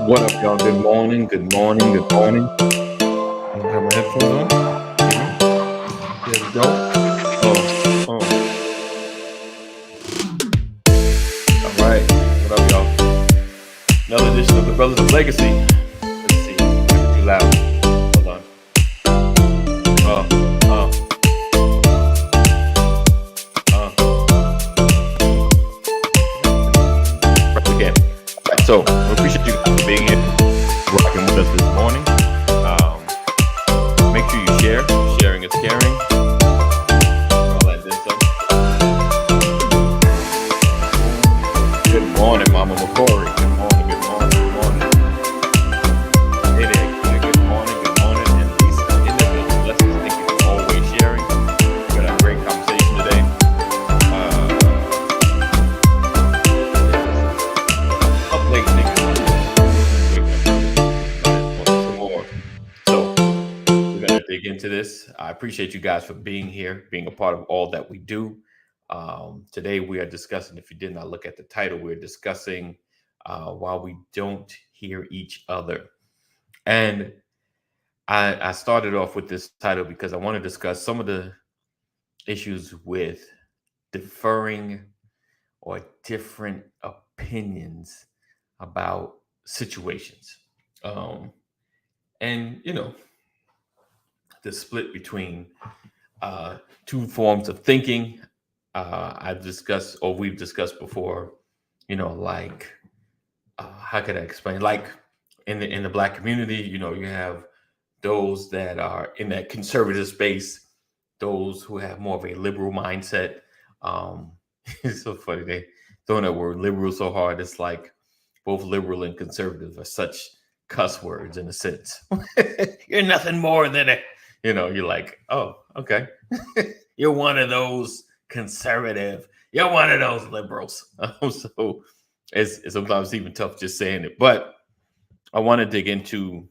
What up, y'all? Good morning. Good morning. Good morning. I don't have my headphones on. There we go. Oh. All right. What up, y'all? Another edition of the Brothers of Legacy. Let's see. Not too loud. Hold on. Uh. Uh. Right again. Right. So we appreciate you guys for being here, rocking with us this morning. Make sure you share. Sharing is caring. All that good stuff. Good morning, Mama McCory. Good morning. Good morning. Good morning. Hey there. Good morning. Good morning. And Lisa in the building. Blessings. Thank you for always sharing. We got a great conversation today. Up late, niggas. Some more. So we're gonna dig into this. I appreciate you guys for being here, being a part of all that we do. Today we are discussing. If you did not look at the title, we're discussing why we don't hear each other. And I started off with this title because I want to discuss some of the issues with deferring or different opinions about situations. And, the split between two forms of thinking. I've discussed, or we've discussed before, like, how could I explain? Like in the Black community, you have those that are in that conservative space, those who have more of a liberal mindset. Um, it's so funny they throwing that word liberal so hard. It's like both liberal and conservative are such cuss words in a sense. You're nothing more than a, you're like, oh, okay. You're one of those conservative. You're one of those liberals. So it's sometimes even tough just saying it. But I want to dig into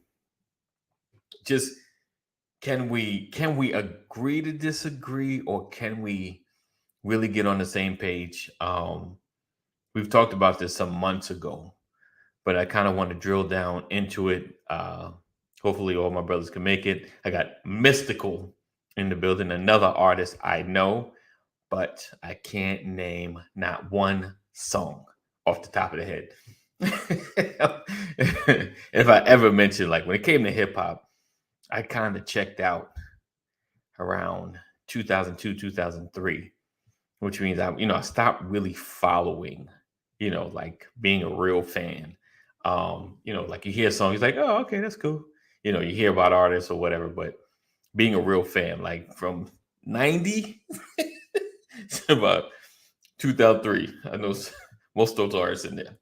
just can we agree to disagree, or can we really get on the same page? We've talked about this some months ago, but I kind of want to drill down into it. Hopefully all my brothers can make it. I got Mystical in the building, another artist I know, but I can't name not one song off the top of the head. If I ever mentioned, like, when it came to hip hop, I kind of checked out around 2002, 2003, which means I stopped really following, like being a real fan. Like you hear songs, like, oh, okay, that's cool. You hear about artists or whatever, but being a real fan, like from 90 to about 2003, I know most of those artists in there.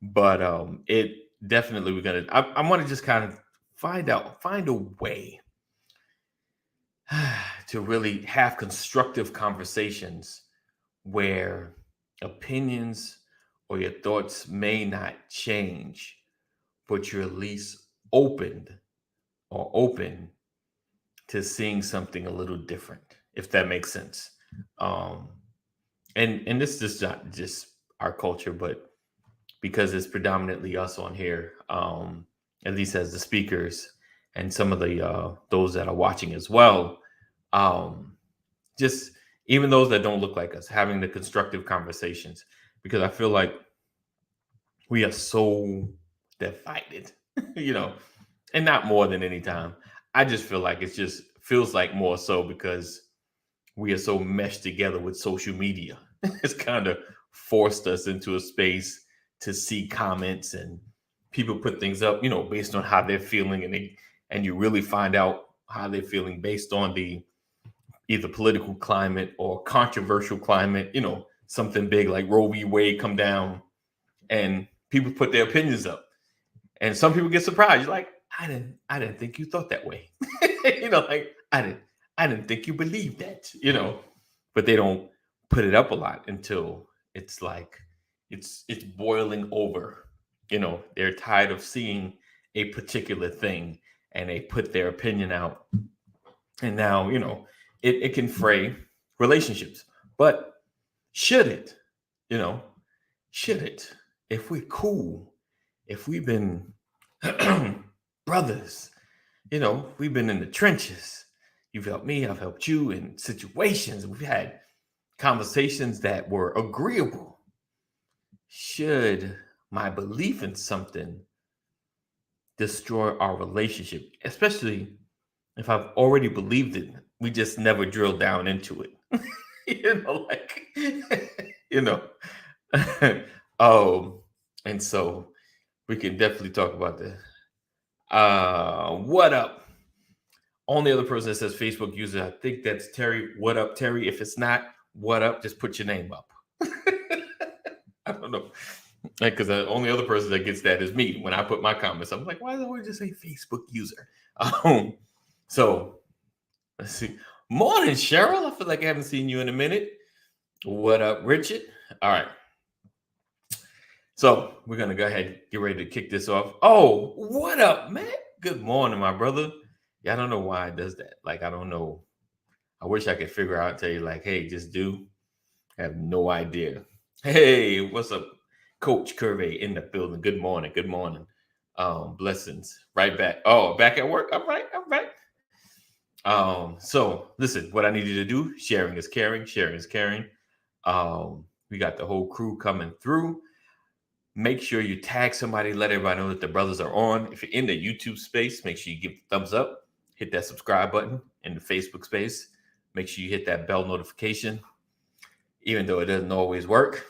But it definitely I want to just kind of find a way to really have constructive conversations where opinions or your thoughts may not change, but you're at least open to seeing something a little different, if that makes sense. Um, and this is not just our culture, but because it's predominantly us on here, at least as the speakers and some of the those that are watching as well. Just even those that don't look like us, having the constructive conversations, because I feel like we are so divided, you know, and not more than any time. I just feel like it just feels like more so because we are so meshed together with social media. It's kind of forced us into a space to see comments and people put things up, based on how they're feeling, and you really find out how they're feeling based on the either political climate or controversial climate, something big like Roe v. Wade come down and people put their opinions up. And some people get surprised. You're like, I didn't think you thought that way. Like I didn't think you believed that, but they don't put it up a lot until it's like it's boiling over. They're tired of seeing a particular thing and they put their opinion out. And now, it can fray relationships. But Should it? You know, should it? If we're cool, if we've been brothers, we've been in the trenches. You've helped me, I've helped you in situations. We've had conversations that were agreeable. Should my belief in something destroy our relationship, especially if I've already believed it? We just never drill down into it. Like, you know. um, and so we can definitely talk about that. What up? Only other person that says Facebook user, I think that's Terry. What up, Terry? If it's not, what up? Just put your name up. I don't know. Because the only other person that gets that is me. When I put my comments, I'm like, why don't we just say Facebook user? So let's see. Morning, Cheryl. I feel like I haven't seen you in a minute. What up, Richard? All right. So we're going to go ahead and get ready to kick this off. Oh, what up, man? Good morning, my brother. Yeah, I don't know why it does that. Like, I don't know. I wish I could figure out and tell you, like, hey, just do. I have no idea. Hey, what's up, Coach Curvey in the building? Good morning. Good morning. Blessings. Right back. Oh, back at work. All right. All right. So listen, what I need you to do, sharing is caring. Sharing is caring. We got the whole crew coming through. Make sure you tag somebody, let everybody know that the brothers are on. If you're in the YouTube space, make sure you give the thumbs up, hit that subscribe button. In the Facebook space, make sure you hit that bell notification, even though it doesn't always work.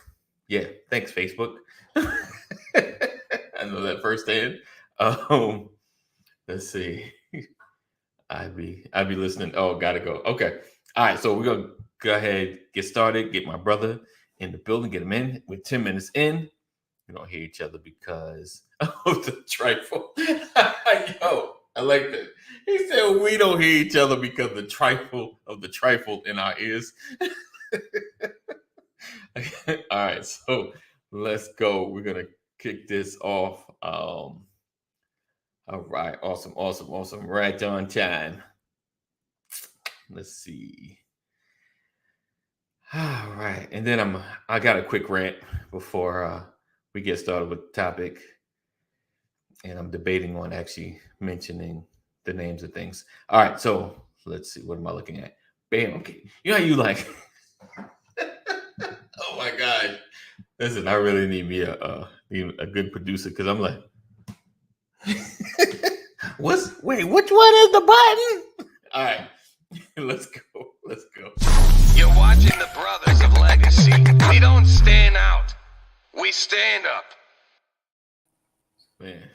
Yeah, thanks, Facebook. I know that firsthand. Let's see. I'd be listening. Oh, gotta go. Okay. All right. So we're gonna go ahead, get started, get my brother in the building, get him in. We're 10 minutes in. We don't hear each other because of the trifle. Yo, I like that. He said we don't hear each other because the trifle in our ears. All right, so let's go. We're gonna kick this off. All right, awesome. Right on time. Let's see. All right, and then I got a quick rant before we get started with the topic, and I'm debating on actually mentioning the names of things. All right, so let's see. What am I looking at? Bam. Okay, you know how you like. Oh my God! Listen, I really need me a good producer because I'm like, wait, which one is the button? All right, let's go. You're watching the Brothers of Legacy. We don't stand out. We stand up. Man.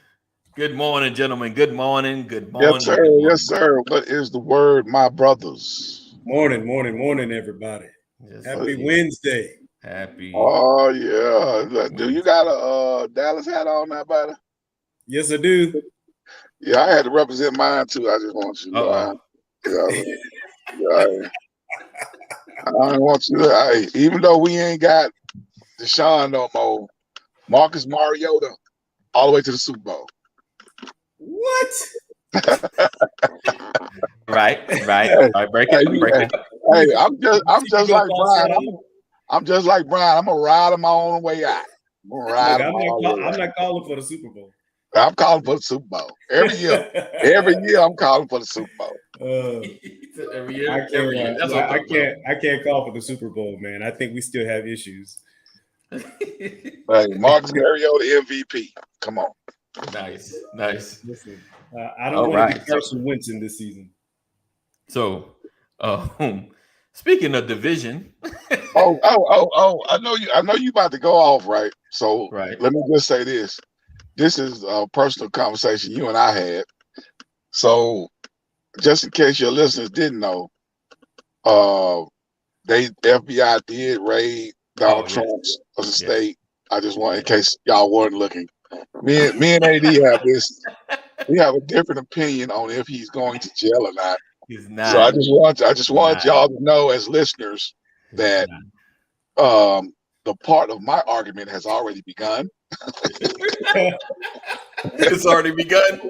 Good morning, gentlemen. Good morning. Yes, sir. Yes, sir. What is the word, my brothers? Morning, everybody. Yes, Happy Wednesday. Happy. Oh, yeah. Do you got a Dallas hat on now, buddy? Yes, I do. Yeah, I had to represent mine, too. I just want you to know. I want you to, even though we ain't got Deshaun no more, Marcus Mariota all the way to the Super Bowl. What? Right. Break it. Hey, I'm just like Brian. I'm just like Brian. I'm gonna ride on my own way out. I'm not calling for the Super Bowl. I'm calling for the Super Bowl every year. Every year, I'm calling for the Super Bowl. Every year. I can't call for the Super Bowl, man. I think we still have issues. Hey, Marcus Mariota MVP. Come on. Nice. Listen, I don't want to be Carson Wentz in this season. So, speaking of division. Oh! I know you about to go off, right? So right. Let me just say this. This is a personal conversation you and I had. So, just in case your listeners didn't know, the FBI did raid Donald Trump's estate. I just want, in case y'all weren't looking. Me and AD have this. We have a different opinion on if he's going to jail or not. He's not. So I just want y'all to know, as listeners, that the part of my argument has already begun. It's already begun.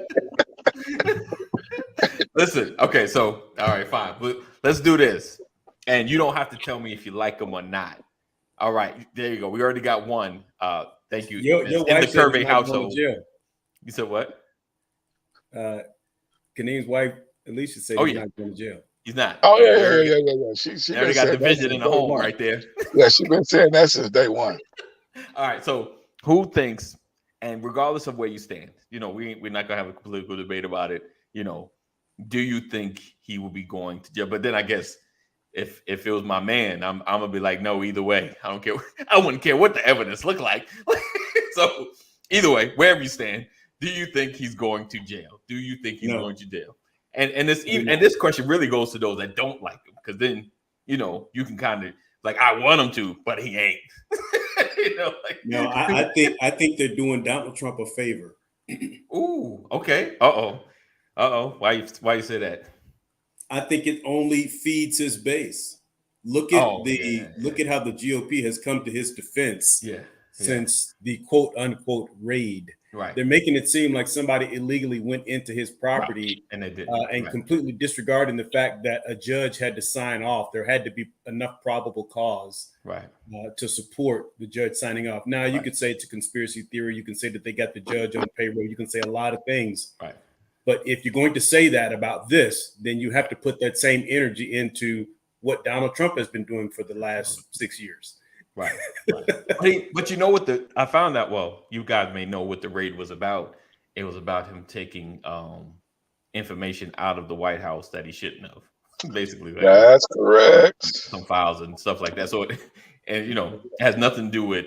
Listen, okay, so all right, fine. Let's do this. And you don't have to tell me if you like him or not. All right, there you go. We already got one. Thank you. Your It's in the wife said Kirby he's not going household. to jail. You said what? Kaneem's wife, Alicia, said Oh, he's yeah. not going to jail. He's not. Oh We yeah, yeah, already, yeah, yeah, yeah. She we been already got saying that division since in the day home one. right there. Yeah, she been saying that since day one. All right. So who thinks, and regardless of where you stand, we're not gonna have a political debate about it. Do you think he will be going to jail? But then I guess if it was my man, I'm gonna be like, no, either way. I don't care. I wouldn't care what the evidence looked like. So either way, wherever you stand, do you think he's going to jail? Do you think he's going to jail? And this question really goes to those that don't like him, because then you can kind of like, I want him to, but he ain't. No, I think they're doing Donald Trump a favor. Ooh, okay. Uh-oh. Why you say that? I think it only feeds his base. Look at look at how the GOP has come to his defense since the quote unquote raid. Right. They're making it seem like somebody illegally went into his property, and they did, and completely disregarding the fact that a judge had to sign off. There had to be enough probable cause to support the judge signing off. Now, you could say it's a conspiracy theory. You can say that they got the judge on payroll. You can say a lot of things. Right. But if you're going to say that about this, then you have to put that same energy into what Donald Trump has been doing for the last 6 years. Right. But you know what I found out, well, you guys may know what the raid was about. It was about him taking information out of the White House that he shouldn't have. Basically. That's correct. Some files and stuff like that. So it has nothing to do with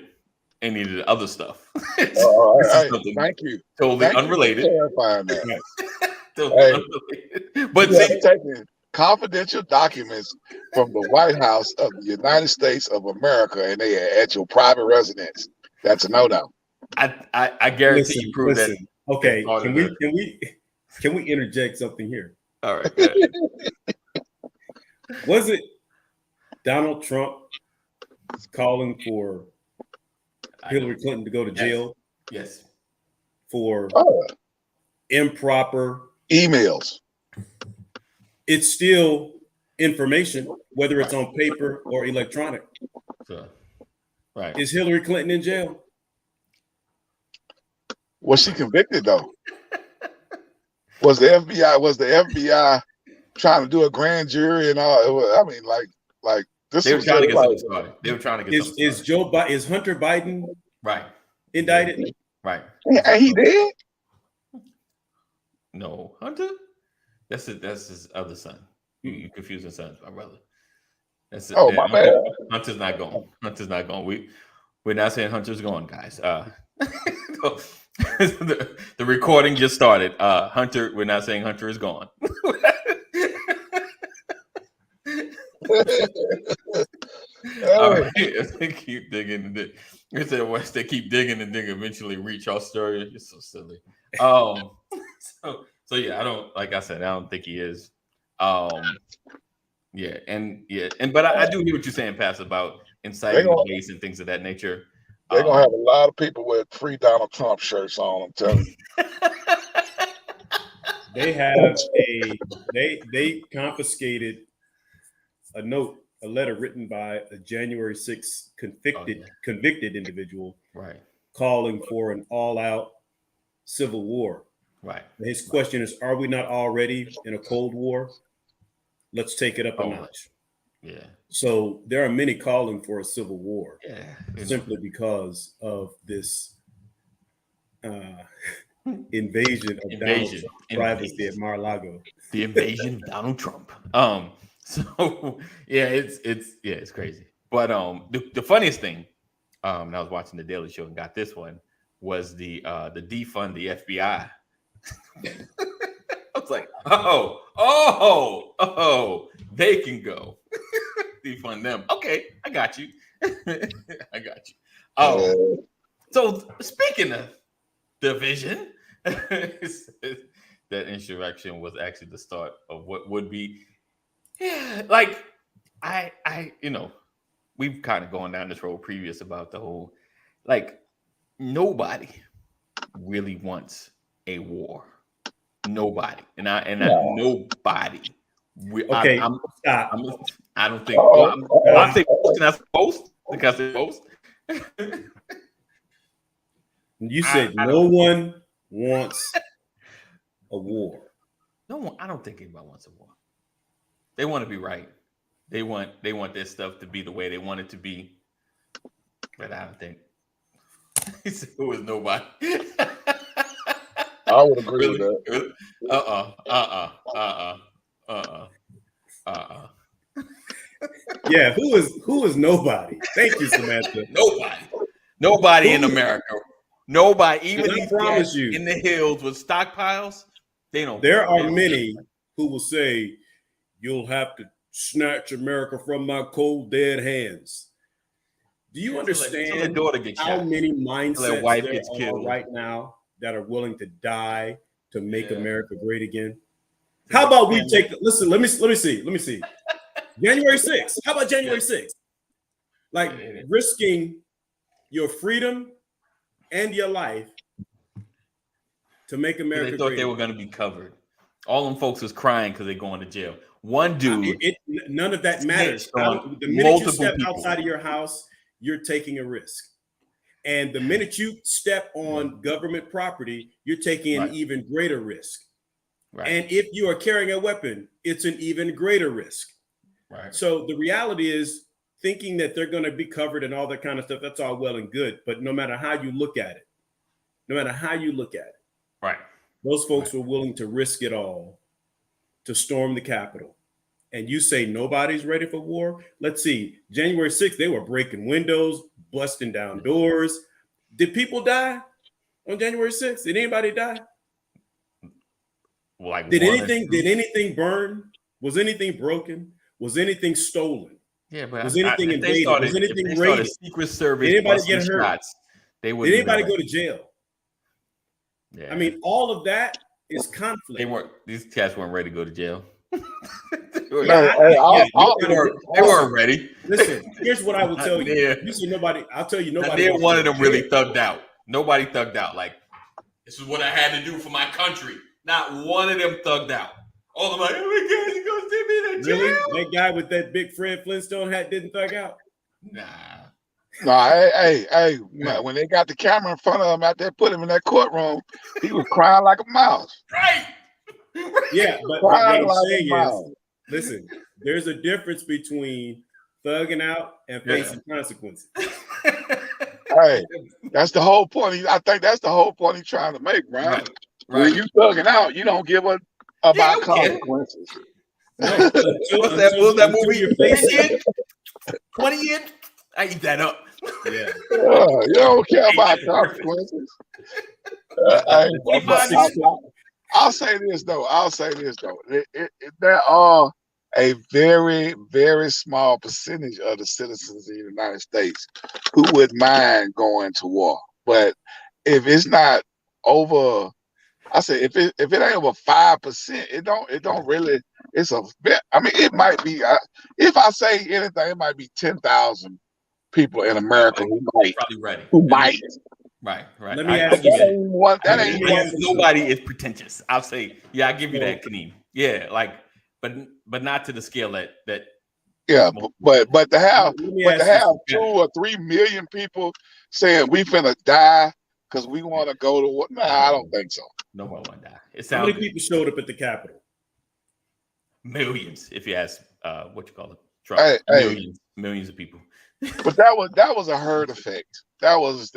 any of the other stuff. Thank you. Totally unrelated. Clarifying that. Totally unrelated. But taking confidential documents from the White House of the United States of America, and they are at your private residence. That's a no-no. I guarantee you prove that. Okay, can we interject something here? All right. Was it Donald Trump calling for Hillary Clinton to go to jail? Yes. For improper emails. It's still information, whether it's on paper or electronic. Right. Is Hillary Clinton in jail? Was she convicted though? Was the FBI trying to do a grand jury and all? I mean, like this. They were trying to get something started. They were trying to get something started. Is Hunter Biden right indicted? Right. And he did? No, Hunter. That's his other son. You confusing sons, my brother. That's it. My bad. Hunter's not going. Hunter's not going. We're not saying Hunter's going, guys. The recording just started. Hunter, we're not saying Hunter is gone. All right. They keep digging. They said once they keep digging and dig, eventually reach Australia. You're so silly. So yeah, I don't, like I said, I don't think he is. But I do hear what you're saying, Pastor, about inciting the base and things of that nature. They're gonna have a lot of people with free Donald Trump shirts on. I'm telling you. They have they confiscated a letter written by a January 6th convicted individual, right, calling for an all-out civil war. Right. His question is, are we not already in a Cold War? Let's take it up a notch. Yeah. So there are many calling for a civil war, simply because of this invasion of Donald Trump's privacy at Mar-a-Lago. The invasion of Donald Trump. So it's crazy. But the funniest thing, I was watching the Daily Show and got this one, was the defund the FBI. I was like, they can go. Defund them. Okay, I got you. I got you. So speaking of division, that insurrection was actually the start of what would be, like I we've kind of gone down this road previous about the whole, like, nobody really wants a war. Nobody. And nobody. Stop. I don't think. I think most. Think I said most? You said no one wants a war. No one. I don't think anybody wants a war. They want to be right. They want their stuff to be the way they want it to be. But I don't think he said it was nobody. I would agree with that. Yeah, who is nobody? Thank you, Samantha. Nobody in America. Nobody, even these promise cats you, in the hills with stockpiles, they don't. There are many who will say, "You'll have to snatch America from my cold, dead hands." Do you understand how many mindsets there are right now that are willing to die to make America great again? How about we take? Listen, let me see. January 6th. How about January 6th? Like risking your freedom and your life to make America great. They thought they were going to be covered. All them folks was crying because they're going to jail. One dude. None of that matters. The minute you step outside of your house, you're taking a risk. And the minute you step on government property, you're taking an even greater risk. Right. And if you are carrying a weapon, it's an even greater risk. Right. So the reality is thinking that they're going to be covered and all that kind of stuff, that's all well and good. But no matter how you look at it, right, those folks were willing to risk it all to storm the Capitol. And you say nobody's ready for war? Let's see. January 6th, they were breaking windows, busting down doors. Did people die on January 6th? Did anybody die? Did anything burn? Was anything broken? Was anything stolen? Yeah, but was anything invaded? Was anything raided? Secret Service. Did anybody get hurt? Shots, did anybody go to jail? Yeah. I mean, all of that is conflict. These cats weren't ready to go to jail. They weren't ready. Listen, here's what I will tell you. You see nobody. I'll tell you nobody. One of them really thugged out. Nobody thugged out. Like, this is what I had to do for my country. Not one of them thugged out. All of them like, oh my God, you gonna send me to jail? Really? That guy with that big Fred Flintstone hat didn't thug out? Nah. Hey, when they got the camera in front of him out there, put him in that courtroom, he was crying like a mouse. Right. Yeah, but what I'm saying is, listen, there's a difference between thugging out and facing consequences. Hey, that's the whole point. I think that's the whole point he's trying to make, Brian. Right. When you thugging out, you don't give a about consequences. What's that movie? 20 years? I eat that up. Yeah. You don't care about consequences. I'll say this though. There are a very, very small percentage of the citizens of the United States who would mind going to war. But if it's not over, I say if it ain't over 5%, it don't really. It's a bit. I mean, it might be. If I say anything, it might be 10,000 people in America who might. Probably ready. Who might. Right. Let me ask you that. Nobody is pretentious. I'll say, I give you that, Kaneem. Yeah, like, but not to the scale that. Yeah, but to have 2 or 3 million people saying we finna die because we want to go to war. Nah, I don't think so. No one want to die. How many people showed up at the Capitol? Millions, if you ask what you call it. Trump. Millions of people. But that was a herd effect. That was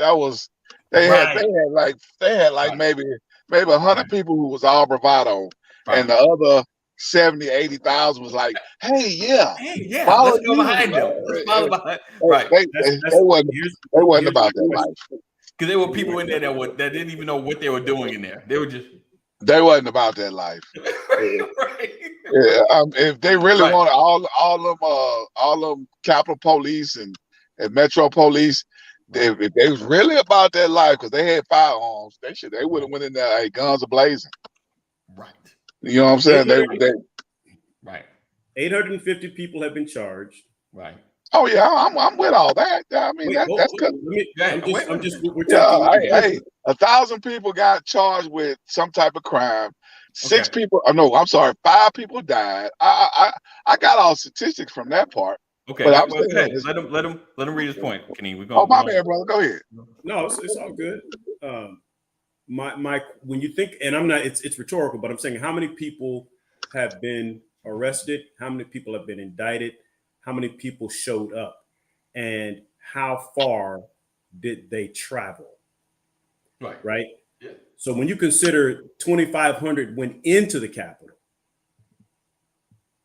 they had like maybe 100 people who was all bravado, and the other 70,000-80,000 was like, hey, let's go behind them. Let's follow behind. Right. They wasn't about that life. Because there were people in there that didn't even know what they were doing in there. They wasn't about that life. Right. Yeah, if they really wanted all them Capitol Police and Metro Police, if they was really about that life, because they had firearms, they would have went in there, guns are blazing. Right. You know what I'm saying? Right. 850 people have been charged. Right. Oh yeah, I'm with all that. I mean, that's good. We're talking. 1,000 people got charged with some type of crime. 5 people died. I got all statistics from that part. Okay, But I'm well, go ahead. saying, Let him read his point, Kenny. We're oh, going. my bad, brother. Go ahead. No, it's all good. My when you think, and I'm not, it's rhetorical, but I'm saying how many people have been arrested, how many people have been indicted, how many people showed up, and how far did they travel? Right. Yeah. So when you consider 2,500 went into the Capitol,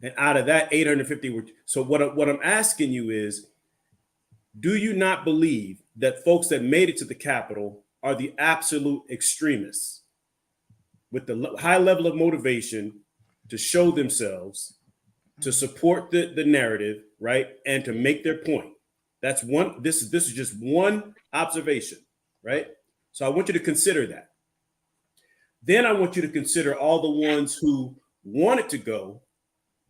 and out of that 850 were, so what I'm asking you is, do you not believe that folks that made it to the Capitol are the absolute extremists with the high level of motivation to show themselves, to support the narrative, right, and to make their point? That's one. This is just one observation, right? So I want you to consider that. Then I want you to consider all the ones who wanted to go,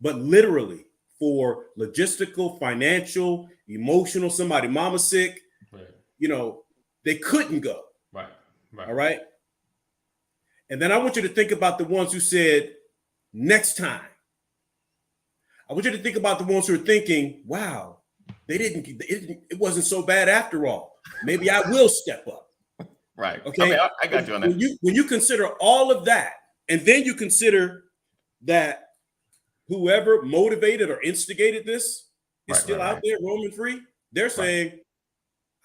but literally for logistical, financial, emotional, somebody mama sick, right, they couldn't go. Right. All right. And then I want you to think about the ones who said, next time. I want you to think about the ones who are thinking, wow, it wasn't so bad after all. Maybe I will step up. Right. Okay. I got you on that. When you consider all of that, and then you consider that whoever motivated or instigated this is still out there roaming free, they're saying,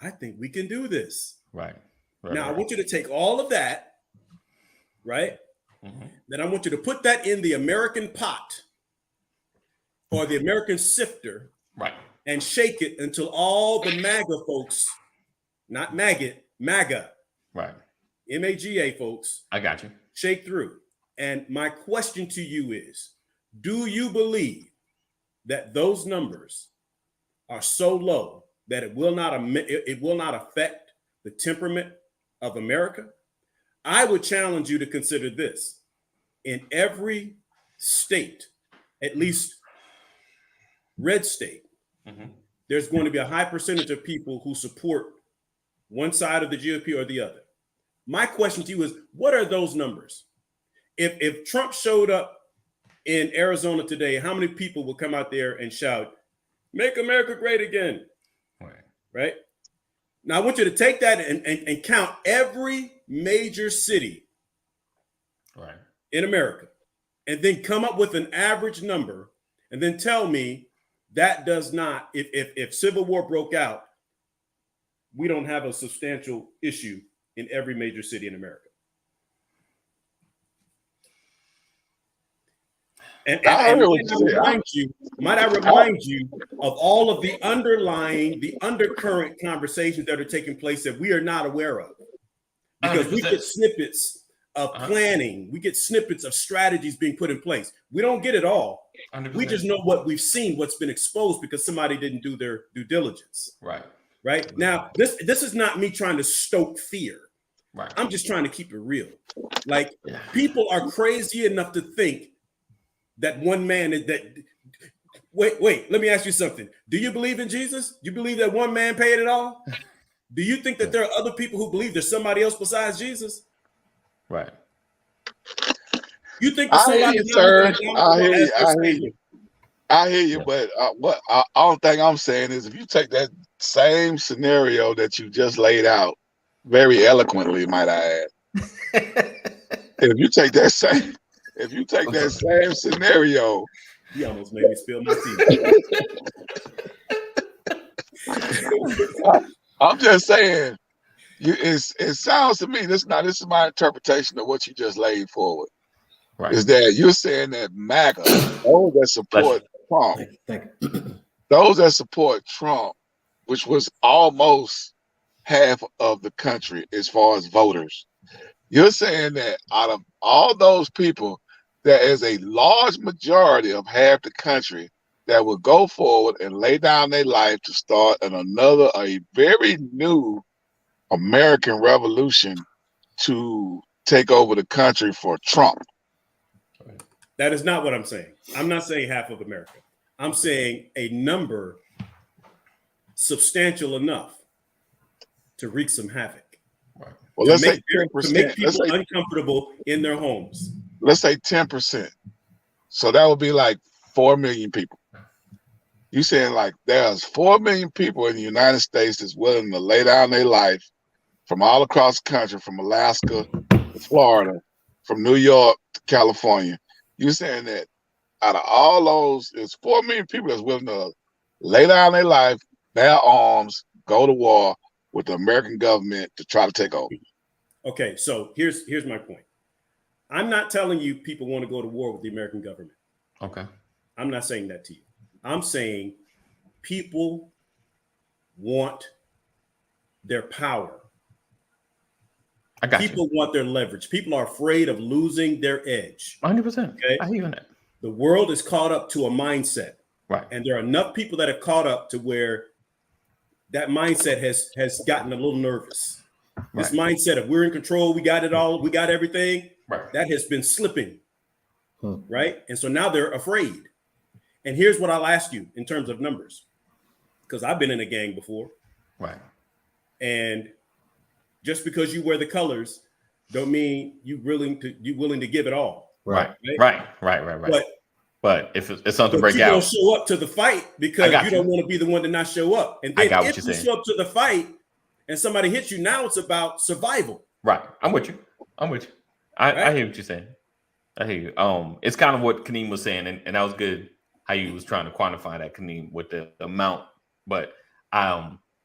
I think we can do this. Right. Now, I want you to take all of that, right? Mm-hmm. Then I want you to put that in the American pot or the American sifter, right, and shake it until all the MAGA folks, not maggot, MAGA, right, MAGA folks, I got you, shake through. And my question to you is, do you believe that those numbers are so low that it will not affect the temperament of America? I would challenge you to consider this. In every state, at least red state, mm-hmm, there's going to be a high percentage of people who support one side of the GOP or the other. My question to you is, what are those numbers? If Trump showed up in Arizona today, how many people would come out there and shout, "Make America great again"? Right? Now, I want you to take that and count every major city in America, and then come up with an average number, and then tell me that does not, if civil war broke out, we don't have a substantial issue in every major city in America. And might I remind you of all of the undercurrent conversations that are taking place that we are not aware of? Because 100%. We get snippets of planning, we get snippets of strategies being put in place. We don't get it all. 100%. We just know what we've seen, what's been exposed because somebody didn't do their due diligence. Right. Now, this is not me trying to stoke fear. Right. I'm just trying to keep it real. Like, people are crazy enough to think that one man is that. Wait, let me ask you something. Do you believe in Jesus? Do you believe that one man paid it all? Do you think that there are other people who believe there's somebody else besides Jesus? Right. You think that somebody I hear you, but what all thing I'm saying is, if you take that same scenario that you just laid out very eloquently, might I add, if you take that same scenario, you almost made me spill my tea. I'm just saying, it sounds to me, this is my interpretation of what you just laid forward. Right. Is that you're saying that MAGA, those that support Trump, those that support Trump, which was almost half of the country as far as voters, you're saying that out of all those people, there is a large majority of half the country that will go forward and lay down their life to start a very new American revolution to take over the country for Trump. That is not what I'm saying. I'm not saying half of America. I'm saying a number substantial enough to wreak some havoc. Right. Well, let's say 10%. To make people uncomfortable in their homes. Let's say 10%. So that would be like 4 million people. You saying like there's 4 million people in the United States that's willing to lay down their life from all across the country, from Alaska to Florida, from New York to California. You saying that out of all those, it's 4 million people that's willing to lay down their life, bear arms, go to war with the American government to try to take over. Okay, so here's my point. I'm not telling you people want to go to war with the American government. Okay. I'm not saying that to you. I'm saying people want their power. I got People want their leverage. People are afraid of losing their edge. 100%. Okay? I hear you on that. The world is caught up to a mindset. Right. And there are enough people that have caught up to where that mindset has gotten a little nervous. This mindset of we're in control, we got it all, we got everything, that has been slipping. Right. And so now they're afraid. And here's what I'll ask you in terms of numbers, because I've been in a gang before. Right. And just because you wear the colors don't mean you willing to give it all. Right. But if it's something to break you out, don't show up to the fight because you don't want to be the one to not show up. And then if you show up to the fight and somebody hits you, now it's about survival. Right. I'm with you. I hear what you're saying. I hear you. It's kind of what Kaneem was saying, and that was good how you was trying to quantify that, Kaneem, with the amount. But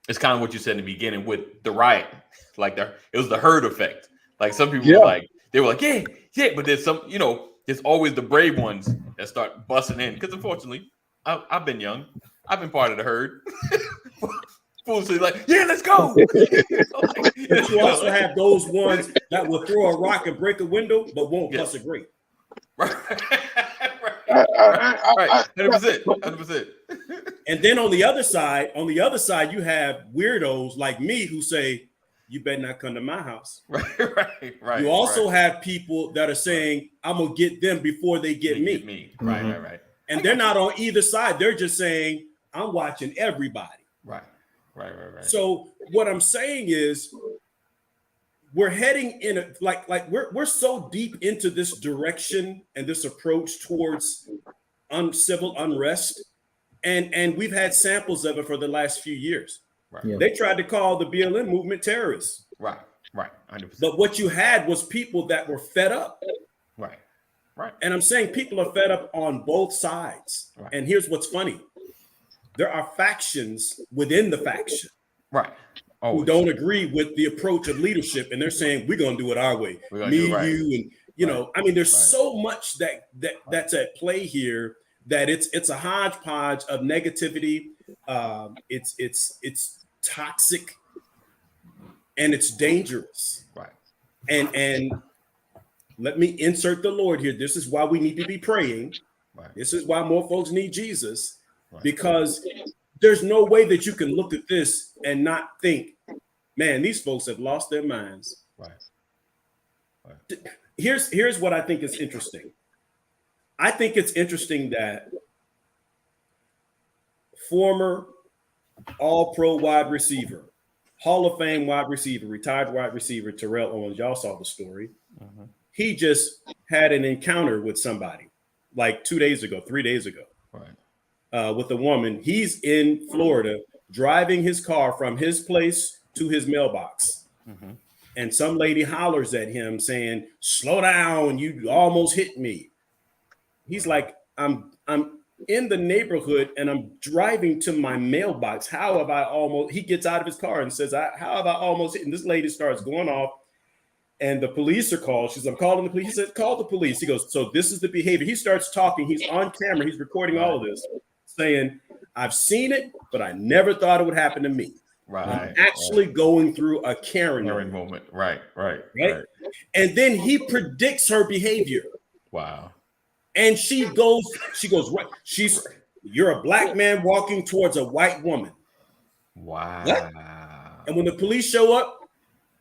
it's kind of what you said in the beginning with the riot. Like it was the herd effect. Like some people were like, yeah, but there's some, there's always the brave ones that start busting in. Because unfortunately, I've been young. I've been part of the herd. Fools are like, yeah, let's go. But you also have those ones that will throw a rock and break a window, but won't bust a grape. Right. 100%. And then on the other side, you have weirdos like me who say, you better not come to my house. Right. You also have people that are saying, I'm gonna get them before they get me. Right. And they're not on either side. They're just saying, I'm watching everybody. Right. So what I'm saying is we're heading in we're so deep into this direction and this approach towards civil unrest. And we've had samples of it for the last few years. Right. Yeah. They tried to call the BLM movement terrorists. Right. 100%. But what you had was people that were fed up. Right. And I'm saying people are fed up on both sides. Right. And here's what's funny. There are factions within the faction. Right. Who don't agree with the approach of leadership. And they're saying, we're going to do it our way. Me, you, and there's so much that's at play here that it's a hodgepodge of negativity. It's toxic and it's dangerous. Right. And let me insert the Lord here. This is why we need to be praying. Right. This is why more folks need Jesus, because there's no way that you can look at this and not think, man, these folks have lost their minds. Right. Here's what I think is interesting. I think it's interesting that former All-Pro wide receiver, Hall of Fame wide receiver, retired wide receiver Terrell Owens, y'all saw the story. He just had an encounter with somebody like 3 days ago. With a woman. He's in Florida driving his car from his place to his mailbox. And some lady hollers at him saying, slow down, you almost hit me. He's like, I'm in the neighborhood and I'm driving to my mailbox. How have I almost, he gets out of his car and says, how have I almost hit? And this lady starts going off and the police are called. She says, I'm calling the police. He said, call the police. He goes, so this is the behavior. He starts talking. He's on camera. He's recording all of this, saying, I've seen it, but I never thought it would happen to me. Right. I'm actually going through a Karen moment. Right. And then he predicts her behavior. Wow. And she goes, right. You're a black man walking towards a white woman. Wow. What? And when the police show up,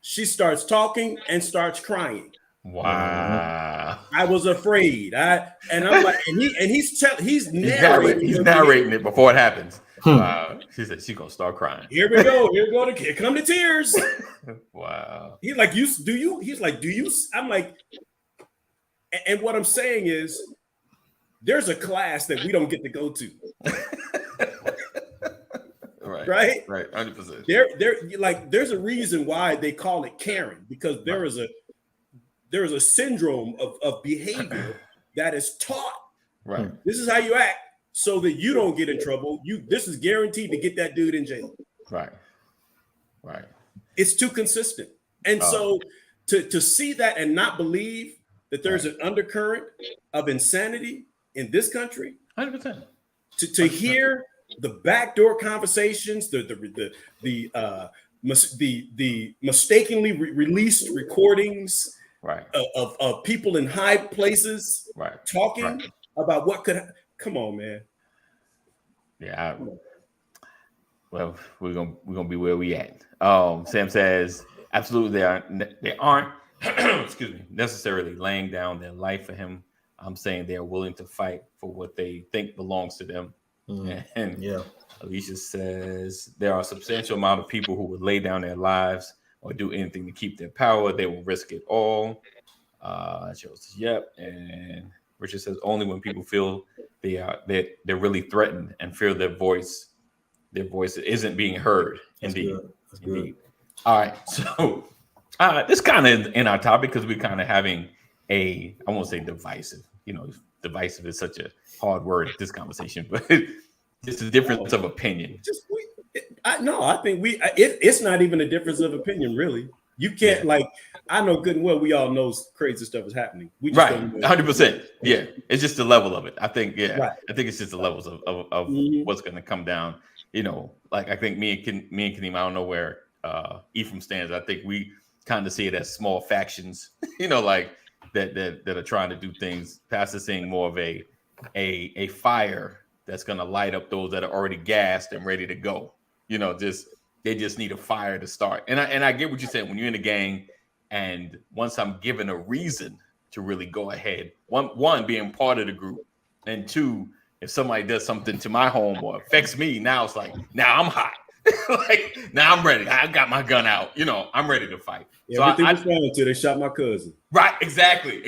she starts talking and starts crying. Wow. I was afraid. I'm like, he's narrating it before it happens. Wow. She said she's gonna start crying. Here we go. Here come the tears. Wow. He's like, do you? I'm like, and what I'm saying is there's a class that we don't get to go to. right, 100%. They're like, there's a reason why they call it caring, because there is a syndrome of behavior that is taught. Right. This is how you act so that you don't get in trouble. This is guaranteed to get that dude in jail. Right. It's too consistent. And so to see that and not believe that there's an undercurrent of insanity in this country, 100%. To hear the backdoor conversations, the mistakenly released recordings, of people in high places, talking about what could. Come on, man. Yeah. Well, we're gonna be where we at. Sam says, absolutely, they aren't excuse me, necessarily laying down their life for him. I'm saying they're willing to fight for what they think belongs to them. And Alicia says there are a substantial amount of people who would lay down their lives or do anything to keep their power. They will risk it all. Says, yep. And Richard says only when people feel they're really threatened and feel their voice isn't being heard. Indeed. Indeed. All right. So this kind of in our topic, because we're kind of having I won't say divisive. Divisive is such a hard word at this conversation, but it's a difference of opinion. I think it's not even a difference of opinion, really. You can't I know good and well we all know crazy stuff is happening. We just 100%. Yeah, it's just the level of it. I think I think it's just the levels of what's going to come down. Like I think me and Kaneem, I don't know where Ephraim stands. I think we kind of see it as small factions, like that are trying to do things. Pastor seeing more of a fire that's going to light up those that are already gassed and ready to go. They just need a fire to start. And I get what you said when you're in a gang, and once I'm given a reason to really go ahead, one being part of the group, and two, if somebody does something to my home or affects me, now it's like, now I'm hot. Now I'm ready. I got my gun out. I'm ready to fight. Yeah, everything was fine until they shot my cousin. Right, exactly.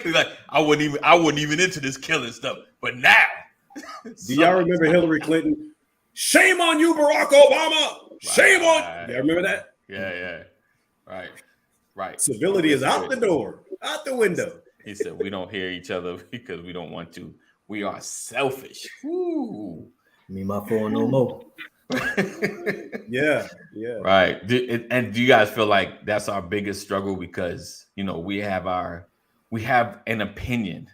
Like I wasn't even into this killing stuff, but now. Do y'all remember Hillary Clinton? Shame on you, Barack Obama. Shame on. Y'all remember that? Yeah. Right. Civility is out the door, out the window. He said, we don't hear each other because we don't want to. We are selfish. Ooh. Me, my phone, no more. Yeah. Right. And do you guys feel like that's our biggest struggle? Because, we have an opinion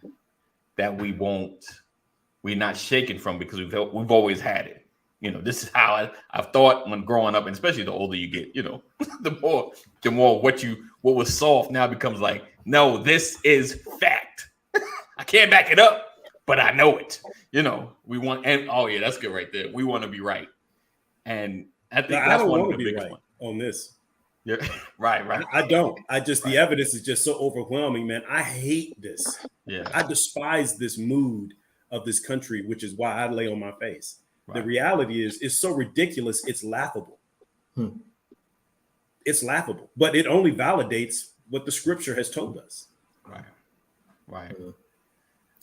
that we're not shaken from, because we've always had it. This is how I've thought when growing up, and especially the older you get, the more what was soft now becomes like, no, this is fact. I can't back it up, but I know it. We want, and oh yeah, that's good right there. We want to be right. And I think that's one of the biggest ones on this. Yeah, right. I don't. The evidence is just so overwhelming, man. I hate this. Yeah. I despise this mood of this country, which is why I lay on my face. Right. The reality is, it's so ridiculous. It's laughable. It's laughable, but it only validates what the scripture has told us. Right.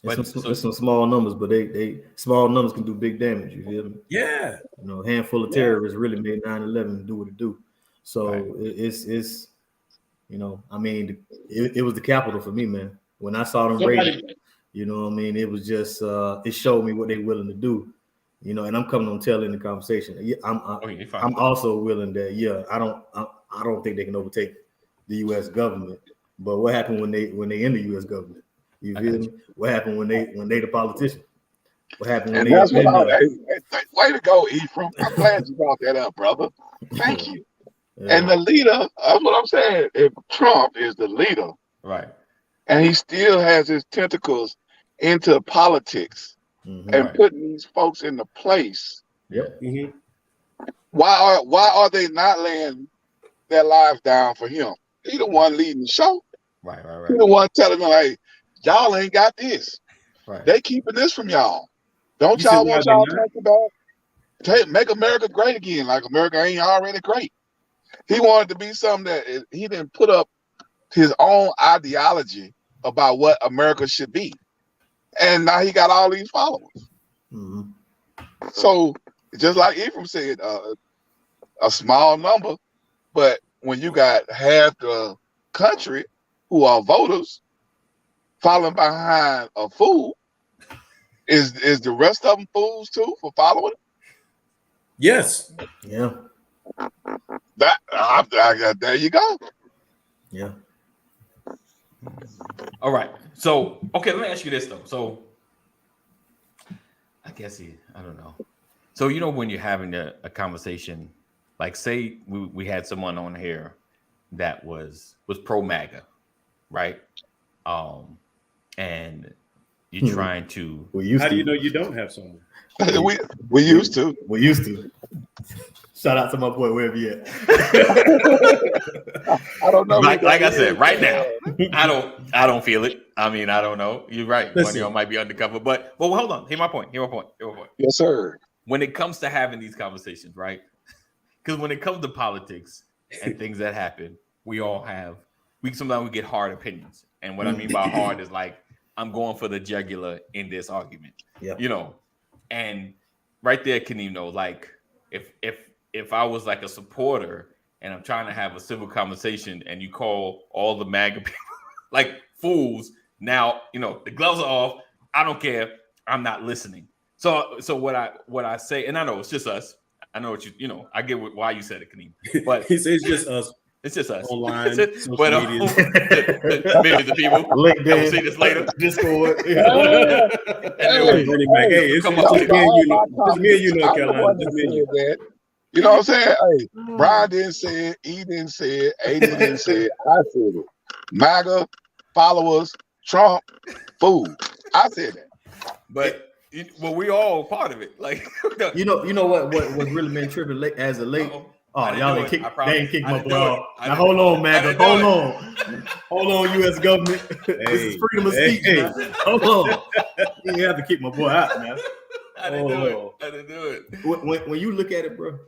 It's some small numbers, but they small numbers can do big damage. You feel me? Yeah. A handful of terrorists really made 9/11 do what it do. So it's it was the capital for me, man. When I saw them raid, it was just it showed me what they're willing to do. And I'm coming on tail in the conversation. Yeah, I'm also willing that I don't think they can overtake the U.S. government. But what happened when they in the U.S. government? You feel me? What happened when they the politician? What happened when that's way to go, Ephraim. I'm glad you brought that up, brother. Thank you. Yeah. And the leader, that's what I'm saying. If Trump is the leader, right, and he still has his tentacles into politics and putting these folks into place, why are they not laying their lives down for him? He the one leading the show. Right. He the one telling them, hey, y'all ain't got this. Right. They keeping this from y'all. Don't y'all want y'all to talk about make America great again, like America ain't already great. He wanted to be something that he didn't put up his own ideology about what America should be. And now he got all these followers. So just like Ephraim said, a small number, but when you got half the country who are voters following behind a fool, is the rest of them fools too for following? Yes. Yeah. There you go. Yeah. All right. So, okay, let me ask you this though. So, I guess I don't know. So, when you're having a conversation, like say we had someone on here that was pro MAGA, right? And you're trying to. How do you know you don't have someone? we used to. We used to. Shout out to my boy, wherever you at. I don't know. Like I said, right now, I don't feel it. I mean, I don't know. You're right. One of y'all might be undercover, but hold on. Hear my point. Yes, sir. When it comes to having these conversations, right? Because when it comes to politics and things that happen, sometimes we get hard opinions. And what I mean by hard is like, I'm going for the jugular in this argument. Yeah. And right there, Kenem, like if I was like a supporter and I'm trying to have a civil conversation and you call all the MAGA people like fools, now the gloves are off. I don't care. I'm not listening. So what I say, and I know it's just us. I know what I get why you said it, Kenem. But he says it's just us. It's just us. Online, social media. Millions of people. LinkedIn. We'll see this later. Discord. Hey, it's just me and you, North Carolina. Just me and you. You know what I'm saying? Hey, Brian didn't say it. E didn't say it. A didn't say it. I said it. MAGA, followers, Trump, fool. I said that. But we all part of it. Like you know what really been tripping as a late. Oh, y'all ain't kick my ball. Now hold on, MAGA. Hold on, U.S. government. This is freedom of speech. Hold on. You have to kick my boy out, man. I didn't do it. When you look at it, bro,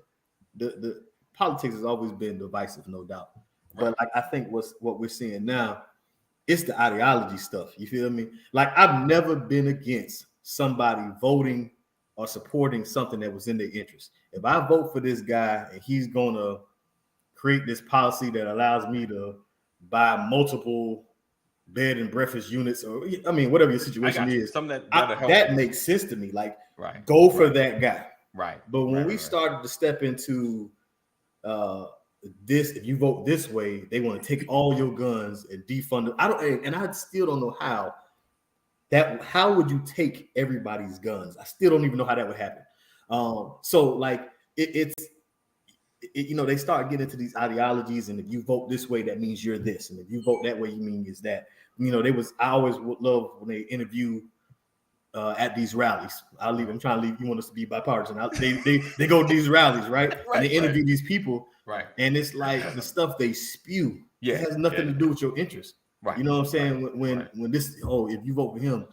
the politics has always been divisive, no doubt. But I think what we're seeing now, it's the ideology stuff. You feel me? Like I've never been against somebody voting or supporting something that was in their interest. If I vote for this guy and he's gonna create this policy that allows me to buy multiple bed and breakfast units, or I mean, whatever your situation is, that makes sense to me. Like, go for that guy. Right. But when we started to step into this, if you vote this way, they want to take all your guns and defund it. I still don't know how. How would you take everybody's guns? I still don't even know how that would happen. So like they start getting into these ideologies, and if you vote this way, that means you're this, and if you vote that way, you mean is that. I always would love when they interview at these rallies. I'm trying to leave. You want us to be bipartisan? They go to these rallies, right? And they interview these people, right? And it's like the stuff they spew. It has nothing to do with your interest. Right. You know what I'm saying? When this, if you vote for him,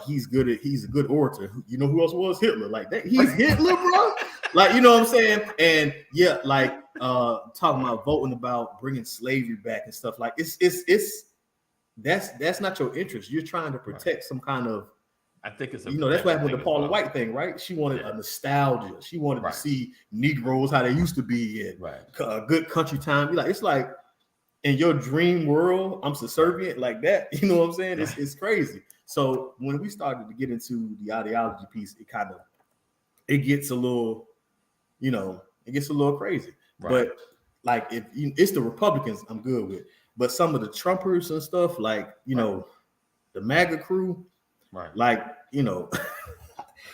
he's a good orator. You know who else was? Hitler. Like that, he's Hitler, bro. Like, you know what I'm saying? And talking about voting about bringing slavery back and stuff, like that's not your interest. You're trying to protect some kind of. I think it's that's what happened with the Paula White thing, right? She wanted a nostalgia. She wanted to see Negroes how they used to be and a good country time. It's like. In your dream world, I'm subservient like that. You know what I'm saying? It's crazy. So when we started to get into the ideology piece, it gets a little, crazy. Right. But like it's the Republicans I'm good with. But some of the Trumpers and stuff, like, the MAGA crew, like,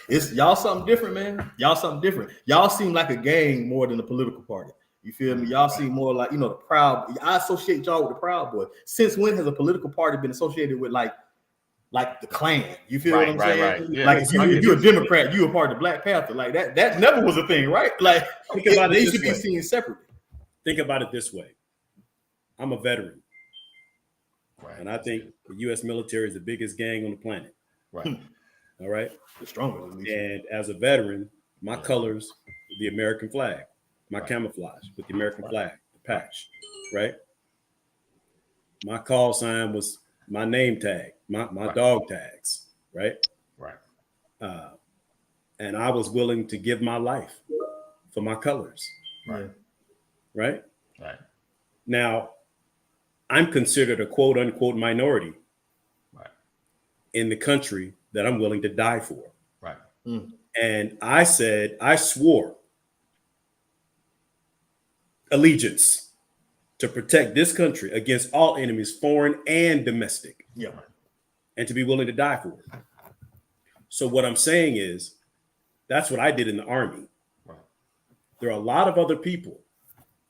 it's y'all something different, man. Y'all something different. Y'all seem like a gang more than a political party. You feel me? Y'all seem more like, the Proud. I associate y'all with the Proud Boys. Since when has a political party been associated with like the Klan? You feel what I'm saying? Right. Yeah. Like if you're a Democrat, you a part of the Black Panther. Like that never was a thing, right? Like they should be seen separately. Think about it this way. I'm a veteran. Right. And I think the U.S. military is the biggest gang on the planet. Right. All right. The strongest. And as a veteran, my colors, the American flag. My camouflage with the American flag, the patch, right? My call sign was my name tag, my dog tags, right? Right. and I was willing to give my life for my colors. Right. Right. Right. Now, I'm considered a quote unquote minority. Right. In the country that I'm willing to die for. Right. And I swore allegiance to protect this country against all enemies, foreign and domestic. Yeah. And to be willing to die for it. So what I'm saying is, that's what I did in the Army. Right. There are a lot of other people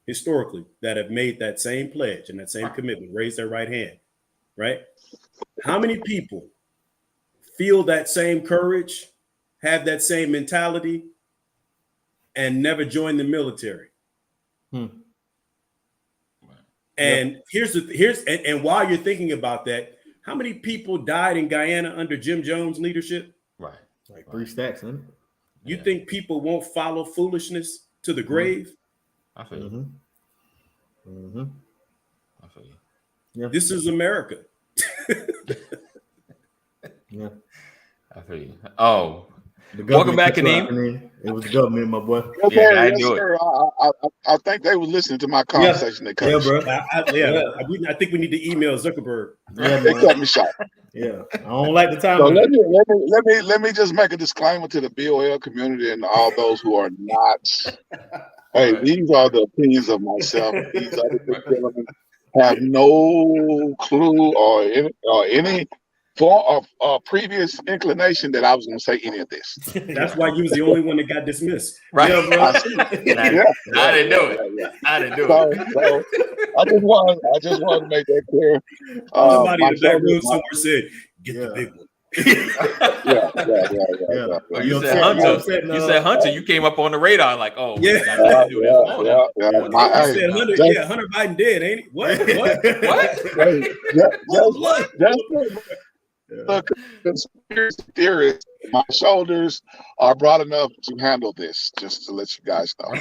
historically that have made that same pledge and that same commitment, raise their right hand, right? How many people feel that same courage, have that same mentality, and never join the military? And and while you're thinking about that, how many people died in Guyana under Jim Jones' leadership? Right. Like 3 stacks, huh? You think people won't follow foolishness to the grave? I feel you. I feel you. Yeah. This is America. Yeah. I feel you. Oh, welcome back, Kaneem. It was the government, my boy. Okay, I knew it. I think they were listening to my conversation. Yeah, bro. I think we need to email Zuckerberg. Yeah, they cut me short. Yeah, I don't like the time. So let me just make a disclaimer to the BOL community and all those who are not. Hey, these are the opinions of myself. These other gentlemen have no clue or any form of previous inclination that I was going to say any of this. That's why you was the only one that got dismissed. Right. Yeah, bro. I didn't do it. I didn't do it. So I just wanted to make that clear. Somebody in the back room somewhere said, "Get the big one." Oh, you said Hunter. You said Hunter. You came up on the radar like, oh, yeah. Hunter Biden dead, ain't he? What? The conspiracy theorists, my shoulders are broad enough to handle this. Just to let you guys know.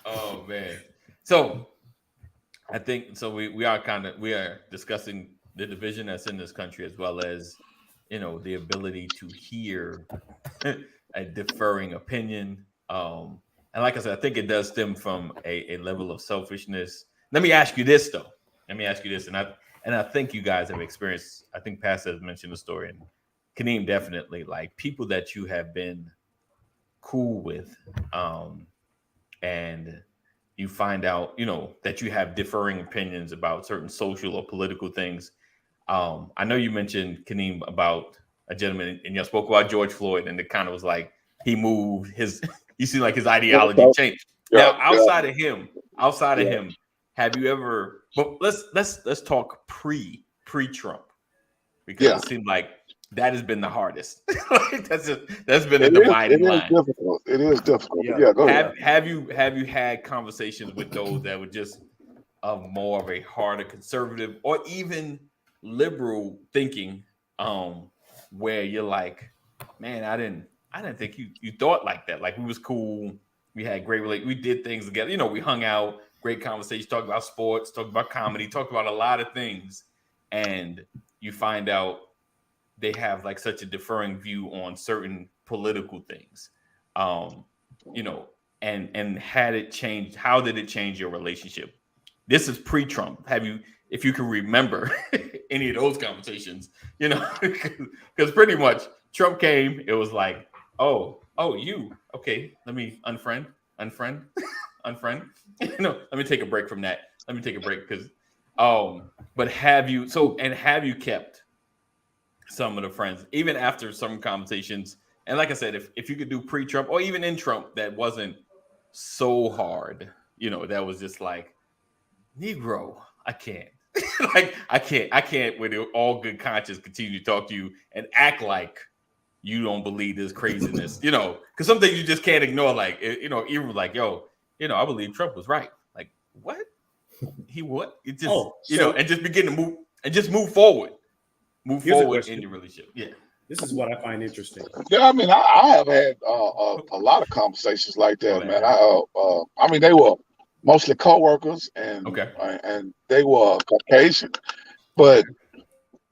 Oh man. So I think so. We are discussing the division that's in this country, as well as the ability to hear a differing opinion. And like I said, I think it does stem from a level of selfishness. Let me ask you this though. And I think you guys have experienced. I think Pastor has mentioned the story, and Kaneem definitely, like people that you have been cool with, and you find out, that you have differing opinions about certain social or political things. I know you mentioned, Kaneem, about a gentleman, and you spoke about George Floyd, and it kind of was like he moved his. You see, like his ideology changed. Now, outside of him, have you ever? But let's talk pre-Trump, because it seemed like that has been the hardest. Like that's been a dividing line. It is difficult. Yeah, go ahead. Have you had conversations with those that were just of more of a harder conservative or even liberal thinking, where you're like, man, I didn't think you thought like that. Like we was cool, we had great we did things together. We hung out, great conversations, talked about sports, talked about comedy, talked about a lot of things, and you find out they have like such a differing view on certain political things, and had it changed? How did it change your relationship? This is pre-Trump. If you can remember any of those conversations, because pretty much Trump came, it was like, oh, you, okay, let me unfriend. Let me take a break from that. Let me take a break because, but have you kept some of the friends, even after some conversations? And like I said, if you could do pre-Trump or even in Trump, that wasn't so hard, that was just like, Negro, I can't. I can't with all good conscience continue to talk to you and act like you don't believe this craziness, because some things you just can't ignore. Like, even like, I believe Trump was right. Like, what? He what? It just, and just begin to move and just move forward. Move forward in your relationship. Yeah. This is what I find interesting. Yeah, I mean, I have had a lot of conversations like that, man. I mean, they were mostly coworkers and they were Caucasian, but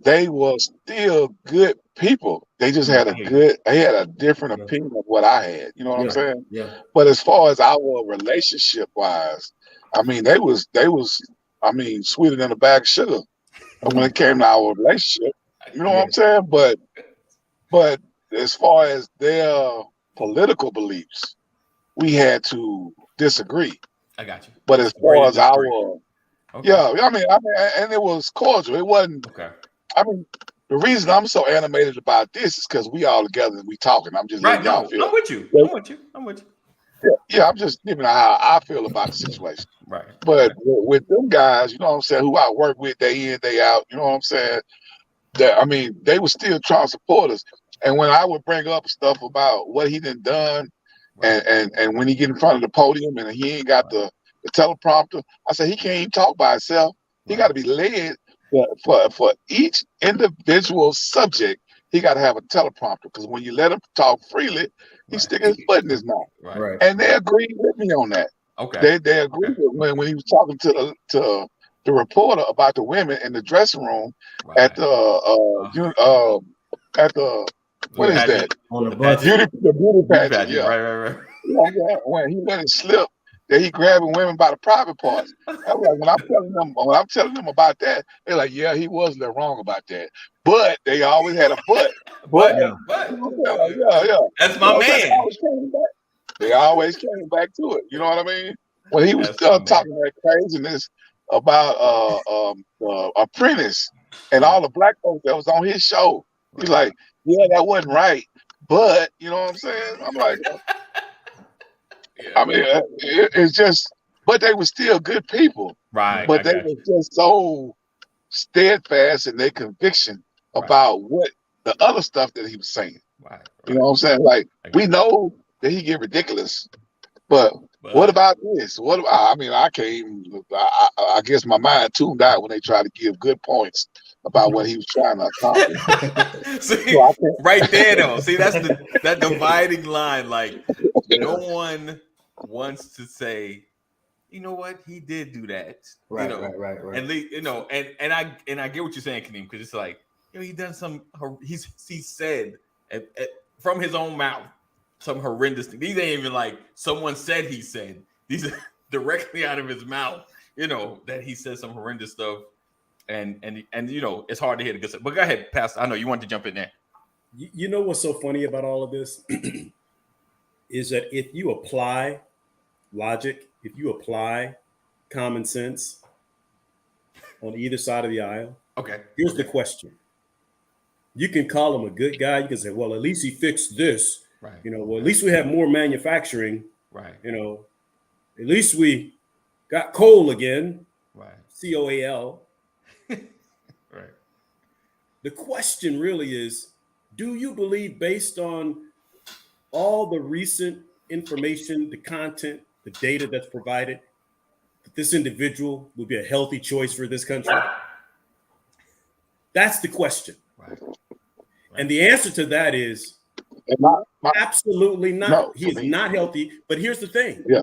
they were still good people. They just had a different opinion of what I had. You know what I'm saying? Yeah. But as far as our relationship wise, I mean, they was, I mean, sweeter than a bag of sugar when it came to our relationship. You know what I'm saying? But as far as their political beliefs, we had to disagree. I got you. But as far as our, I mean, and it was cordial. It wasn't. Okay. I mean, the reason I'm so animated about this is because we all together and we talking. I'm just letting y'all feel. I'm with you. I'm with you. Yeah, I'm just giving how I feel about the situation. Right. But with them guys, you know what I'm saying, who I work with day in, day out, you know what I'm saying? That, I mean, they were still trying to support us. And when I would bring up stuff about what he done, and when he get in front of the podium and he ain't got the teleprompter, I said he can't even talk by himself. He got to be led for each individual subject. He got to have a teleprompter, because when you let him talk freely, he stick his foot in his mouth. Right. And they agreed with me on that. Okay. They agreed with when he was talking to the reporter about the women in the dressing room at the what is that? On the bus. The beauty pageant. Yeah. Right. When he let it slip that he grabbing women by the private parts. I was like, when I'm telling them about that, they're like, yeah, he was a little wrong about that. But they always had a but. Yeah. That's my man. They always came back to it. You know what I mean? When he was talking that craziness about Apprentice and all the black folks that was on his show, he's like, yeah, that wasn't right. But, you know what I'm saying? I'm like, I mean, it's just, but they were still good people. Right. But they were just so steadfast in their conviction about what the other stuff that he was saying. Right. You know what I'm saying? Like, we know that he get ridiculous, but what about this? What about, I mean, I guess my mind tuned out when they tried to give good points about what he was trying to accomplish. See, right there though. See, that's that dividing line. Like, no one wants to say, you know what, he did do that. Right. And you know, and I get what you're saying, Kaneem, because it's like, you know, he done he said from his own mouth some horrendous thing. These ain't even like someone said he said. These are directly out of his mouth, you know, that he said some horrendous stuff. And you know, it's hard to hear the good stuff. But go ahead, Pastor. I know you wanted to jump in there. You know what's so funny about all of this is that if you apply logic, if you apply common sense on either side of the aisle, here's the question. You can call him a good guy. You can say, well, at least he fixed this. Right. You know, well, at least we have more manufacturing. Right. You know, at least we got coal again. Right. COAL. Right. The question really is, do you believe, based on all the recent information, the content, the data that's provided, that this individual would be a healthy choice for this country? That's the question. Right. And the answer to that is absolutely not. No, he is not healthy. But here's the thing. Yeah.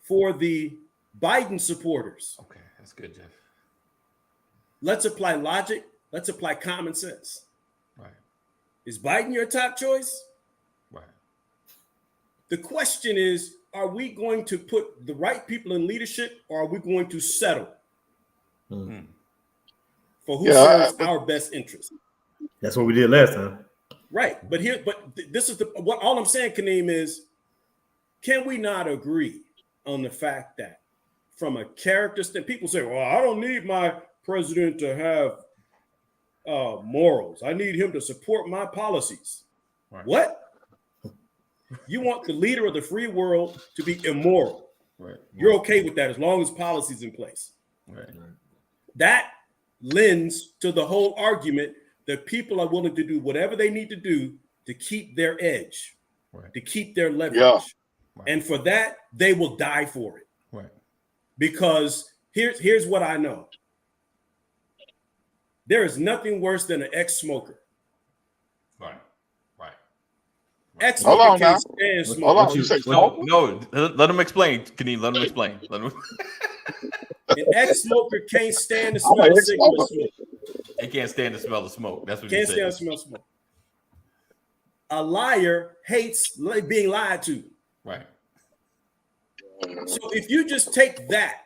For the Biden supporters. Okay, that's good, Jeff. Let's apply logic. Let's apply common sense. Right. Is Biden your top choice? Right. The question is, are we going to put the right people in leadership, or are we going to settle for who serves our best interest? That's what we did last time. Right. But this is all I'm saying, Kaneem, is, can we not agree on the fact that from a character standpoint, people say, well, I don't need my president to have morals. I need him to support my policies. Right. What? You want the leader of the free world to be immoral. Right. You're okay with that as long as policy's in place. Right. That lends to the whole argument that people are willing to do whatever they need to do to keep their edge, to keep their leverage. Yeah. Right. And for that, they will die for it. Right. Because here's what I know. There is nothing worse than an ex-smoker. Right. Ex-smoker can't stand smoke. Hold on. You say smoke? No, let him explain, Kaneem. Let him explain. An ex-smoker can't stand the smell of cigarette smoke. They can't stand the smell of smoke. That's what can't you stand the smell of smoke. A liar hates being lied to. Right. So if you just take that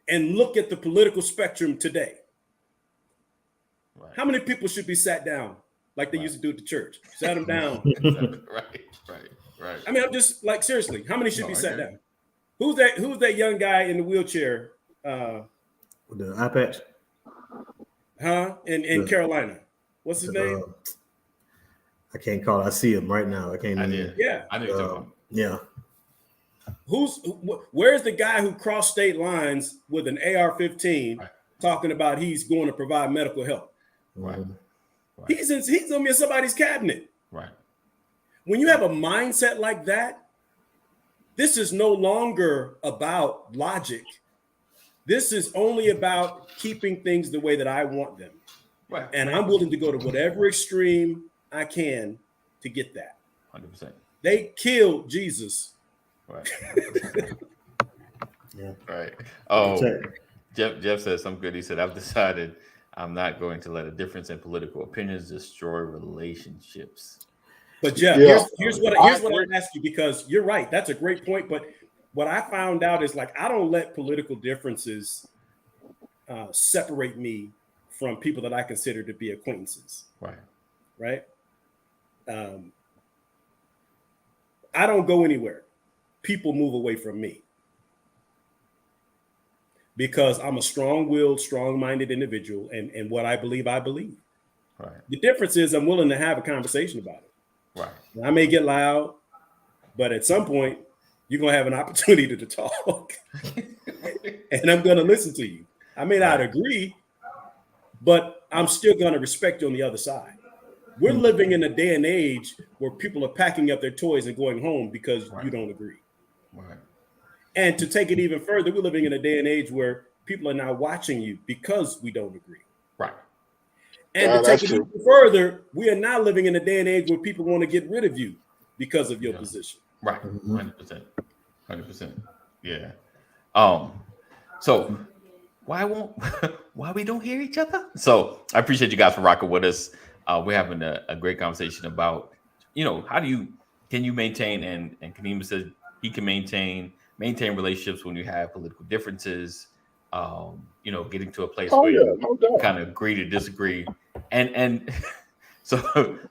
and look at the political spectrum today, right. How many people should be sat down like they used to do at the church? Sat them down. Right. I mean, I'm just like, seriously, how many should be sat down? Who's that young guy in the wheelchair? With the eye patch? Huh? In Carolina. What's his name? I can't call it. I see him right now. I can't. Yeah. I know. Yeah. Where's the guy who crossed state lines with an AR-15 talking about he's going to provide medical help? Right. He's gonna be in somebody's cabinet. Right. When you have a mindset like that, this is no longer about logic. This is only about keeping things the way that I want them. Right. And I'm willing to go to whatever extreme I can to get that. 100%. They killed Jesus. Right. Yeah. Right. Oh, Jeff said something good. He said, I've decided I'm not going to let a difference in political opinions destroy relationships. But Jeff, here's what I'll ask you, because you're right. That's a great point. But what I found out is, like, I don't let political differences separate me from people that I consider to be acquaintances. Right. I don't go anywhere. People move away from me because I'm a strong-willed, strong-minded individual, and what I believe, I believe. Right. The difference is I'm willing to have a conversation about it. Right. I may get loud, but at some point, you're going to have an opportunity to talk, and I'm going to listen to you. I may not agree, but I'm still going to respect you on the other side. We're living in a day and age where people are packing up their toys and going home because you don't agree. Right. And to take it even further, we're living in a day and age where people are now watching you because we don't agree. Right. And to take it even further, we are now living in a day and age where people want to get rid of you because of your position. Right. 100%. 100%. Yeah. So why we don't hear each other? So I appreciate you guys for rocking with us. We're having a great conversation about, can you maintain, and Kanima said he can maintain relationships when you have political differences, getting to a place where you kind of agree to disagree. And so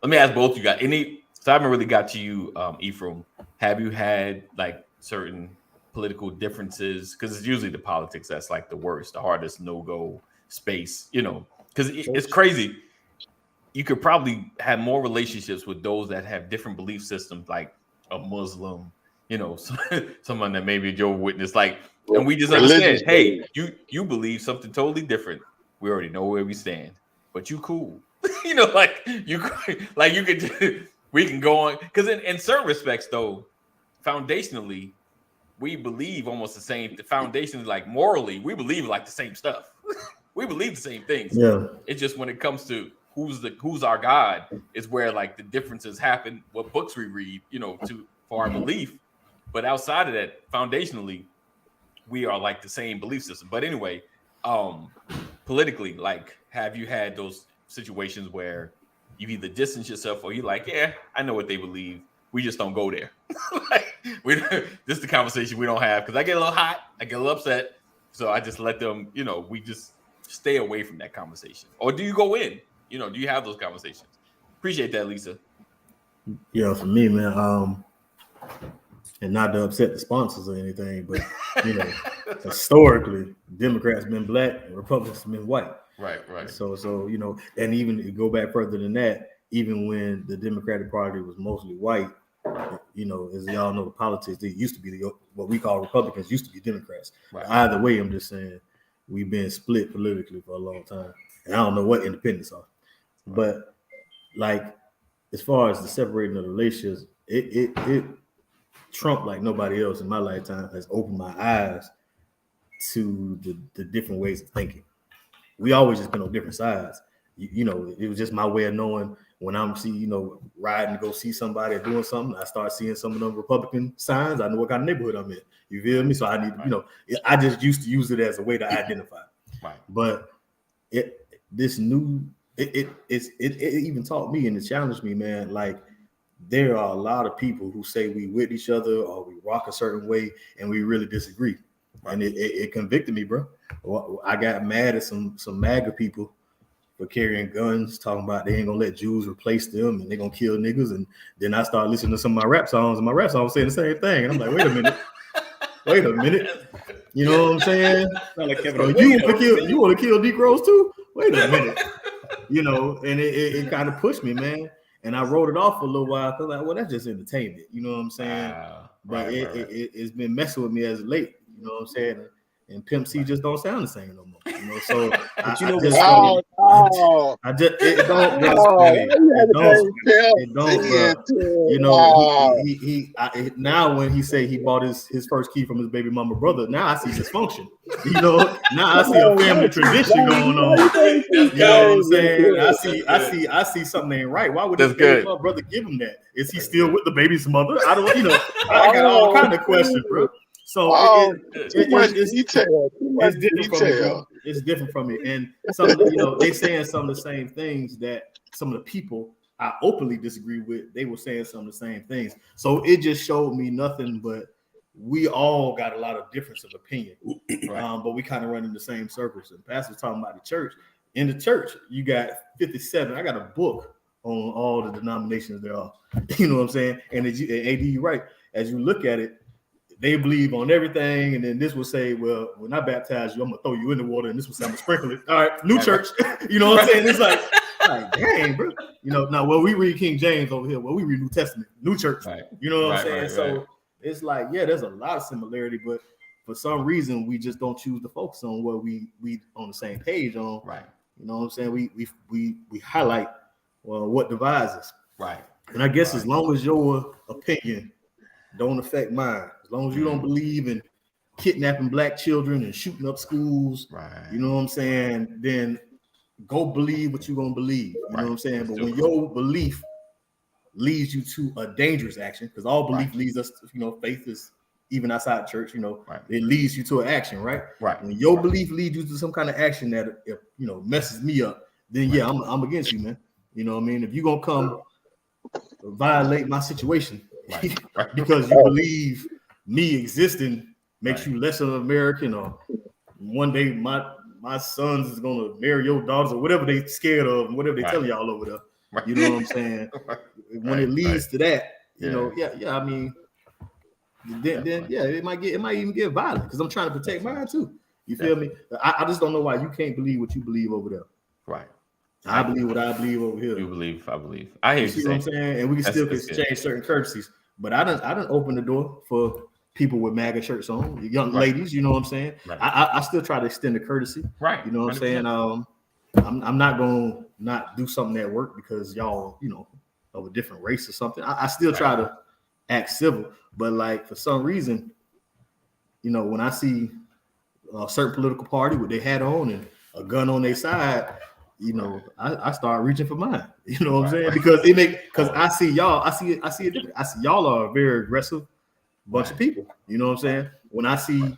let me ask both you guys, so I haven't really got to you, Ephraim. Have you had like certain political differences? Because it's usually the politics that's like the worst, the hardest no-go space, because it's crazy. You could probably have more relationships with those that have different belief systems, like a Muslim, someone that maybe a Jehovah's Witness, and we just understand, hey, you believe something totally different. We already know where we stand, but you cool, we can go on, because in certain respects, though, foundationally, we believe almost the same. Foundationally, like morally, we believe like the same stuff. We believe the same things. Yeah, it's just when it comes to who's our God is where like the differences happen, what books we read, for our belief. But outside of that, foundationally, we are like the same belief system. But anyway, politically, like, have you had those situations where you either distance yourself or you're like, yeah, I know what they believe, we just don't go there. This is the conversation we don't have, because I get a little hot, I get a little upset, so I just let them, we just stay away from that conversation. Or do you go in? Do you have those conversations? Appreciate that, Lisa. Yeah, for me, man, and not to upset the sponsors or anything, but historically, Democrats been black and Republicans been white. Right. So and even to go back further than that, even when the Democratic Party was mostly white, as y'all know, the politics, they used to be what we call Republicans used to be Democrats. Right. Either way, I'm just saying we've been split politically for a long time, and I don't know what independents are. But like, as far as the separating of the relationships, it Trump, like nobody else in my lifetime, has opened my eyes to the different ways of thinking. We always just been on different sides. It was just my way of knowing when I'm riding to go see somebody or doing something. I start seeing some of them Republican signs. I know what kind of neighborhood I'm in. You feel me? So I need, I just used to use it as a way to identify. Right. But this new it even taught me and it challenged me, man. Like there are a lot of people who say we with each other or we rock a certain way and we really disagree. Right. And it convicted me, bro. I got mad at some MAGA people for carrying guns, talking about they ain't gonna let Jews replace them and they're gonna kill niggas. And then I started listening to some of my rap songs, and my rap songs saying the same thing. And I'm like, wait a minute. You know what I'm saying? Like so you want to kill Negroes too? Wait a minute. You know, and it kind of pushed me, man. And I wrote it off for a little while because like, well, that's just entertainment. You know what I'm saying? But it's been messing with me as of late. You know what I'm saying? And Pimp C just don't sound the same no more. You know, so it don't. You know, he now when he say he bought his first key from his baby mama brother, now I see dysfunction. You know, now I see a family tradition going on. You know what I'm saying? I see something ain't right. Why would his baby brother give him that? Is he still with the baby's mother? I don't. You know, I got all kind of questions, bro. So it's different from me. It's different from me. And some, you know, they saying some of the same things that some of the people I openly disagree with. They were saying some of the same things. So it just showed me nothing but we all got a lot of difference of opinion. Right. But we kind of run in the same circles. And Pastor's talking about the church. In the church, you got 57. I got a book on all the denominations there are. You know what I'm saying? And AD, you're right. As you look at it, they believe on everything, and then this will say, well, when I baptize you, I'm gonna throw you in the water, and this will say I'm gonna sprinkle it. All right, new church. You know what I'm saying? It's like dang, bro. You know, now we read King James over here. We read New Testament, new church. Right. You know what I'm saying? So it's like, yeah, there's a lot of similarity, but for some reason we just don't choose to focus on what we on the same page on. Right. You know what I'm saying? We highlight what divides us. Right. And I guess as long as your opinion don't affect mine, as long as you don't believe in kidnapping black children and shooting up schools, you know what I'm saying, then go believe what you're gonna believe. You know what I'm saying? But when your belief leads you to a dangerous action, because all belief leads us to, you know, faith is even outside church, you know, it leads you to an action, right? When your belief leads you to some kind of action that, if, you know, messes me up, then yeah, I'm against you, man. You know what I mean? If you're gonna come violate my situation because you believe me existing makes you less of an American, or one day my sons is gonna marry your daughters, or whatever they scared of, and whatever they tell y'all over there. You know what I'm saying? When it leads to that, you know, I mean, then it might even get violent because I'm trying to protect mine too. You feel me? I just don't know why you can't believe what you believe over there. Right. I believe what I believe over here. You believe, I believe. I hear you see what I'm saying? And we can still exchange certain courtesies. But I done open the door for people with MAGA shirts on, young ladies, you know what I'm saying? I still try to extend the courtesy. Right. You know what 100%. I'm saying? I'm not gonna not do something at work because y'all, you know, of a different race or something. I still try to act civil, but like for some reason, you know, when I see a certain political party with their hat on and a gun on their side, you know, I start reaching for mine. You know what I'm saying? Because I see y'all, I see it different. I see y'all are a very aggressive bunch of people. You know what I'm saying? When I see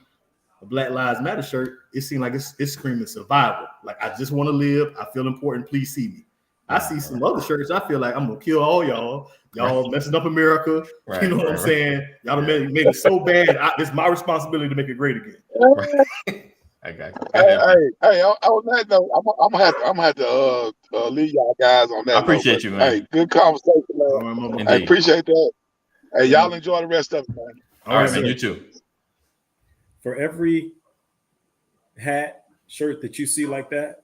a Black Lives Matter shirt, it seems like it's screaming survival. Like, I just want to live. I feel important. Please see me. I see some other shirts. I feel like I'm gonna kill all y'all. Y'all messing up America. You know what I'm saying? Y'all made it so bad. It's my responsibility to make it great again. I got you. Hey, on that note, I'm gonna have to leave y'all guys on that. I appreciate you, man. Hey, good conversation, man. I appreciate that. Hey, y'all enjoy the rest of it, man. All right, man. You too. For every hat, shirt that you see like that,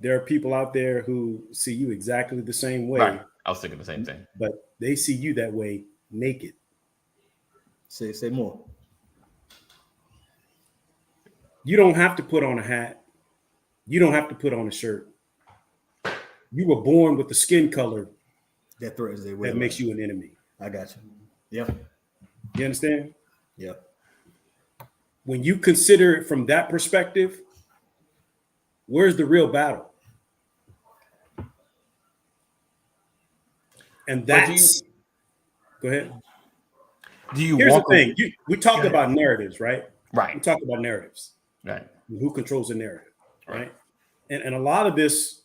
there are people out there who see you exactly the same way. Right. I was thinking the same thing. But they see you that way naked. Say more. You don't have to put on a hat. You don't have to put on a shirt. You were born with the skin color that threatens their way. That makes you an enemy. I got you. Yeah. You understand? Yeah. When you consider it from that perspective, where's the real battle? And that's go ahead. Here's the thing. We talked about narratives, right? Right. We talked about narratives. Right. Who controls the narrative? right? And a lot of this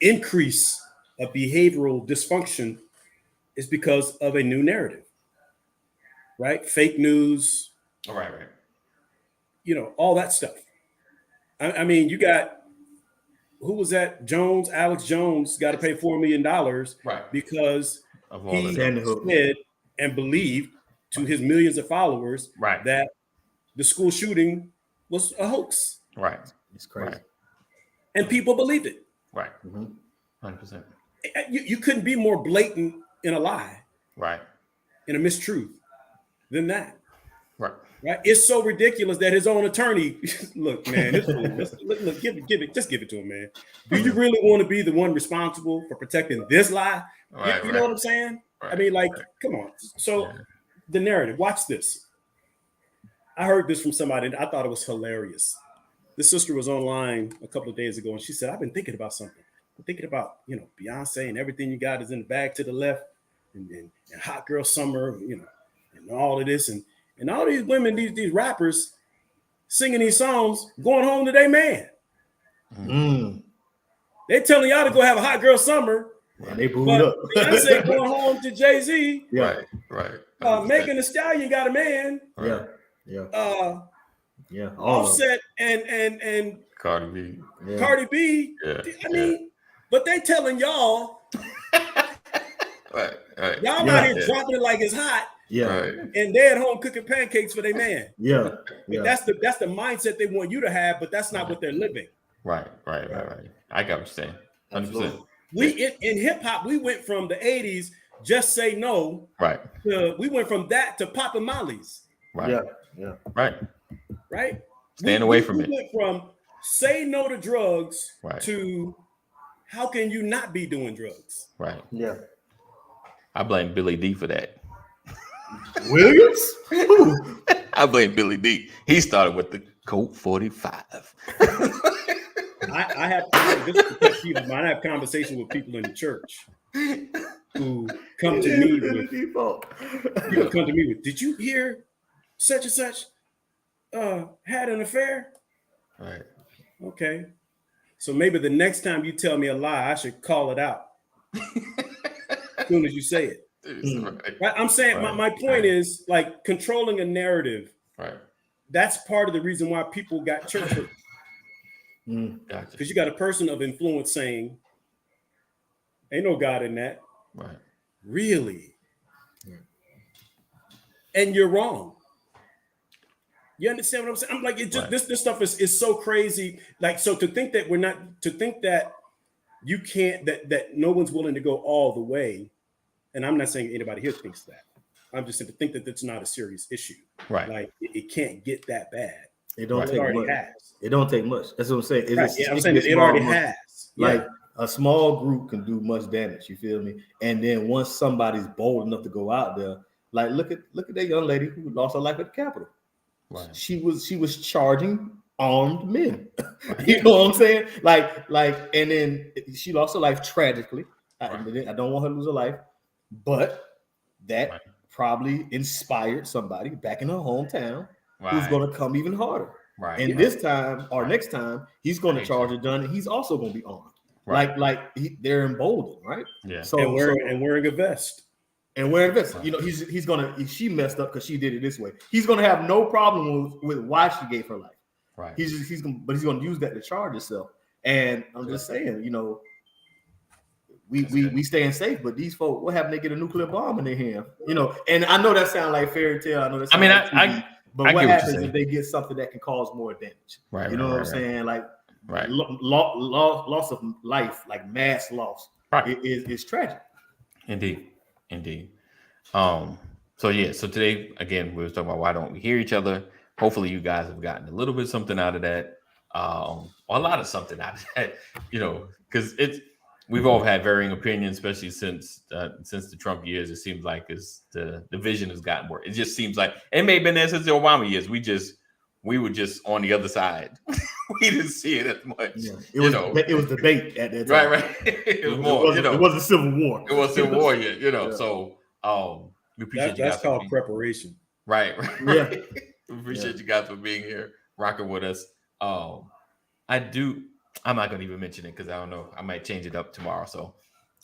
increase of behavioral dysfunction is because of a new narrative, right? Fake news, right. You know, all that stuff. I mean, you got, who was that? Alex Jones got to pay $4 million because he said and believed to his millions of followers that the school shooting was a hoax. Right. It's crazy. Right. And people believed it. Right. 100%. You couldn't be more blatant in a lie. Right. In a mistruth than that. Right. Right. It's so ridiculous that his own attorney, look, man, look, give it, just give it to him, man. Do you really want to be the one responsible for protecting this lie? Right, you know what I'm saying? Right, I mean, like, come on. So the narrative, watch this. I heard this from somebody and I thought it was hilarious. This sister was online a couple of days ago and she said, I've been thinking about something. I'm thinking about, you know, Beyonce and everything you got is in the bag to the left and Hot Girl Summer, you know, and all of this and all these women, these rappers singing these songs, going home to their man. They telling y'all to go have a Hot Girl Summer. And they booed up. Beyonce going home to Jay-Z. Right. Megan Thee Stallion got a man. Offset and Cardi B. Cardi B. I mean, but they telling y'all, y'all out here dropping it like it's hot. And they're at home cooking pancakes for their man. That's the mindset they want you to have, but that's not what they're living. Right. I got what you're saying. 100%. We in hip hop, we went from the 80s, just say no. Right. We went from that to popping mollies. Right. Right. Staying away from it. We went from say no to drugs to how can you not be doing drugs? Right. I blame Billy D for that. Williams? I blame Billy D. He started with the Colt 45. I have conversations with people in the church who come to me with, did you hear such and such had an affair? Right. Okay. So maybe the next time you tell me a lie, I should call it out as soon as you say it. Right. I'm saying my point is like controlling a narrative. Right. That's part of the reason why people got church hurt. Because you got a person of influence saying, ain't no God in that. Right. Really? And you're wrong. You understand what I'm saying? I'm like, it just this stuff is so crazy. Like, so to think that you can't, that no one's willing to go all the way. And I'm not saying anybody here thinks that. I'm just saying to think that that's not a serious issue. Right. Like it can't get that bad. It don't take already much. Has. It don't take much. That's what I'm saying. I'm saying that it already has. Like a small group can do much damage. You feel me? And then once somebody's bold enough to go out there, like look at that young lady who lost her life at the Capitol. Right. She was charging armed men. You know what I'm saying? Like, and then she lost her life tragically. I don't want her to lose her life, but that probably inspired somebody back in her hometown who's going to come even harder. Right. And this time or next time, he's going to charge a gun, and he's also going to be armed. Right. They're emboldened, right? Yeah. So wearing a vest. And wearing a vest. You know, he's gonna. She messed up because she did it this way. He's gonna have no problem with why she gave her life. Right. He's gonna use that to charge himself. And I'm just saying, you know, we staying safe, but these folks, what happened? They get a nuclear bomb in their hand, you know. And I know that sounds like fairy tale. I know that. But what happens if they get something that can cause more damage? Right. You know what I'm saying? Like, loss of life, like mass loss, is tragic. Indeed. So today again we were talking about why don't we hear each other. Hopefully you guys have gotten a little bit of something out of that, or a lot of something out of that, you know, because we've all had varying opinions, especially since the Trump years. It seems like the division has gotten worse. It just seems like it may have been there since the Obama years. We were just on the other side. We didn't see it as much. Yeah. It was debate at that time. Right. It was more. It wasn't civil war. It was civil war yet. You know. Yeah. So we appreciate you guys. That's called preparation. Right. Yeah. We appreciate you guys for being here, rocking with us. I'm not gonna even mention it because I don't know. I might change it up tomorrow. So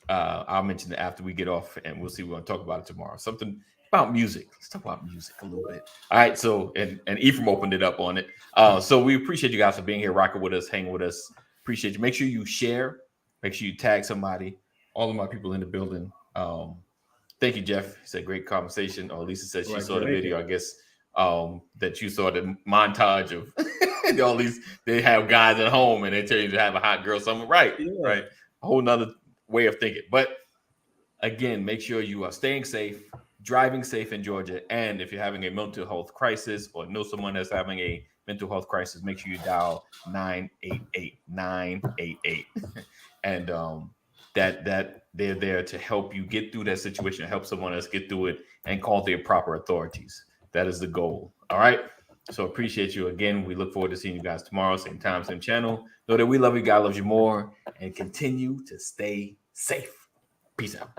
I'll mention it after we get off, and we'll see. We're gonna talk about it tomorrow. Something about music. Let's talk about music a little bit. All right. So and Ephraim opened it up on it. So we appreciate you guys for being here, rocking with us, hanging with us. Appreciate you. Make sure you share. Make sure you tag somebody. All of my people in the building. Thank you, Jeff. It's a great conversation. Or Lisa said she saw the video. I guess that you saw the montage of all these. They have guys at home and they tell you to have a hot girl summer. Right. A whole nother way of thinking. But again, make sure you are staying safe, driving safe in Georgia. And if you're having a mental health crisis or know someone that's having a mental health crisis, make sure you dial 988. And that they're there to help you get through that situation, help someone else get through it, and call the proper authorities. That is the goal. All right. So appreciate you again. We look forward to seeing you guys tomorrow, same time, same channel. Know that we love you. God loves you more, and continue to stay safe. Peace out.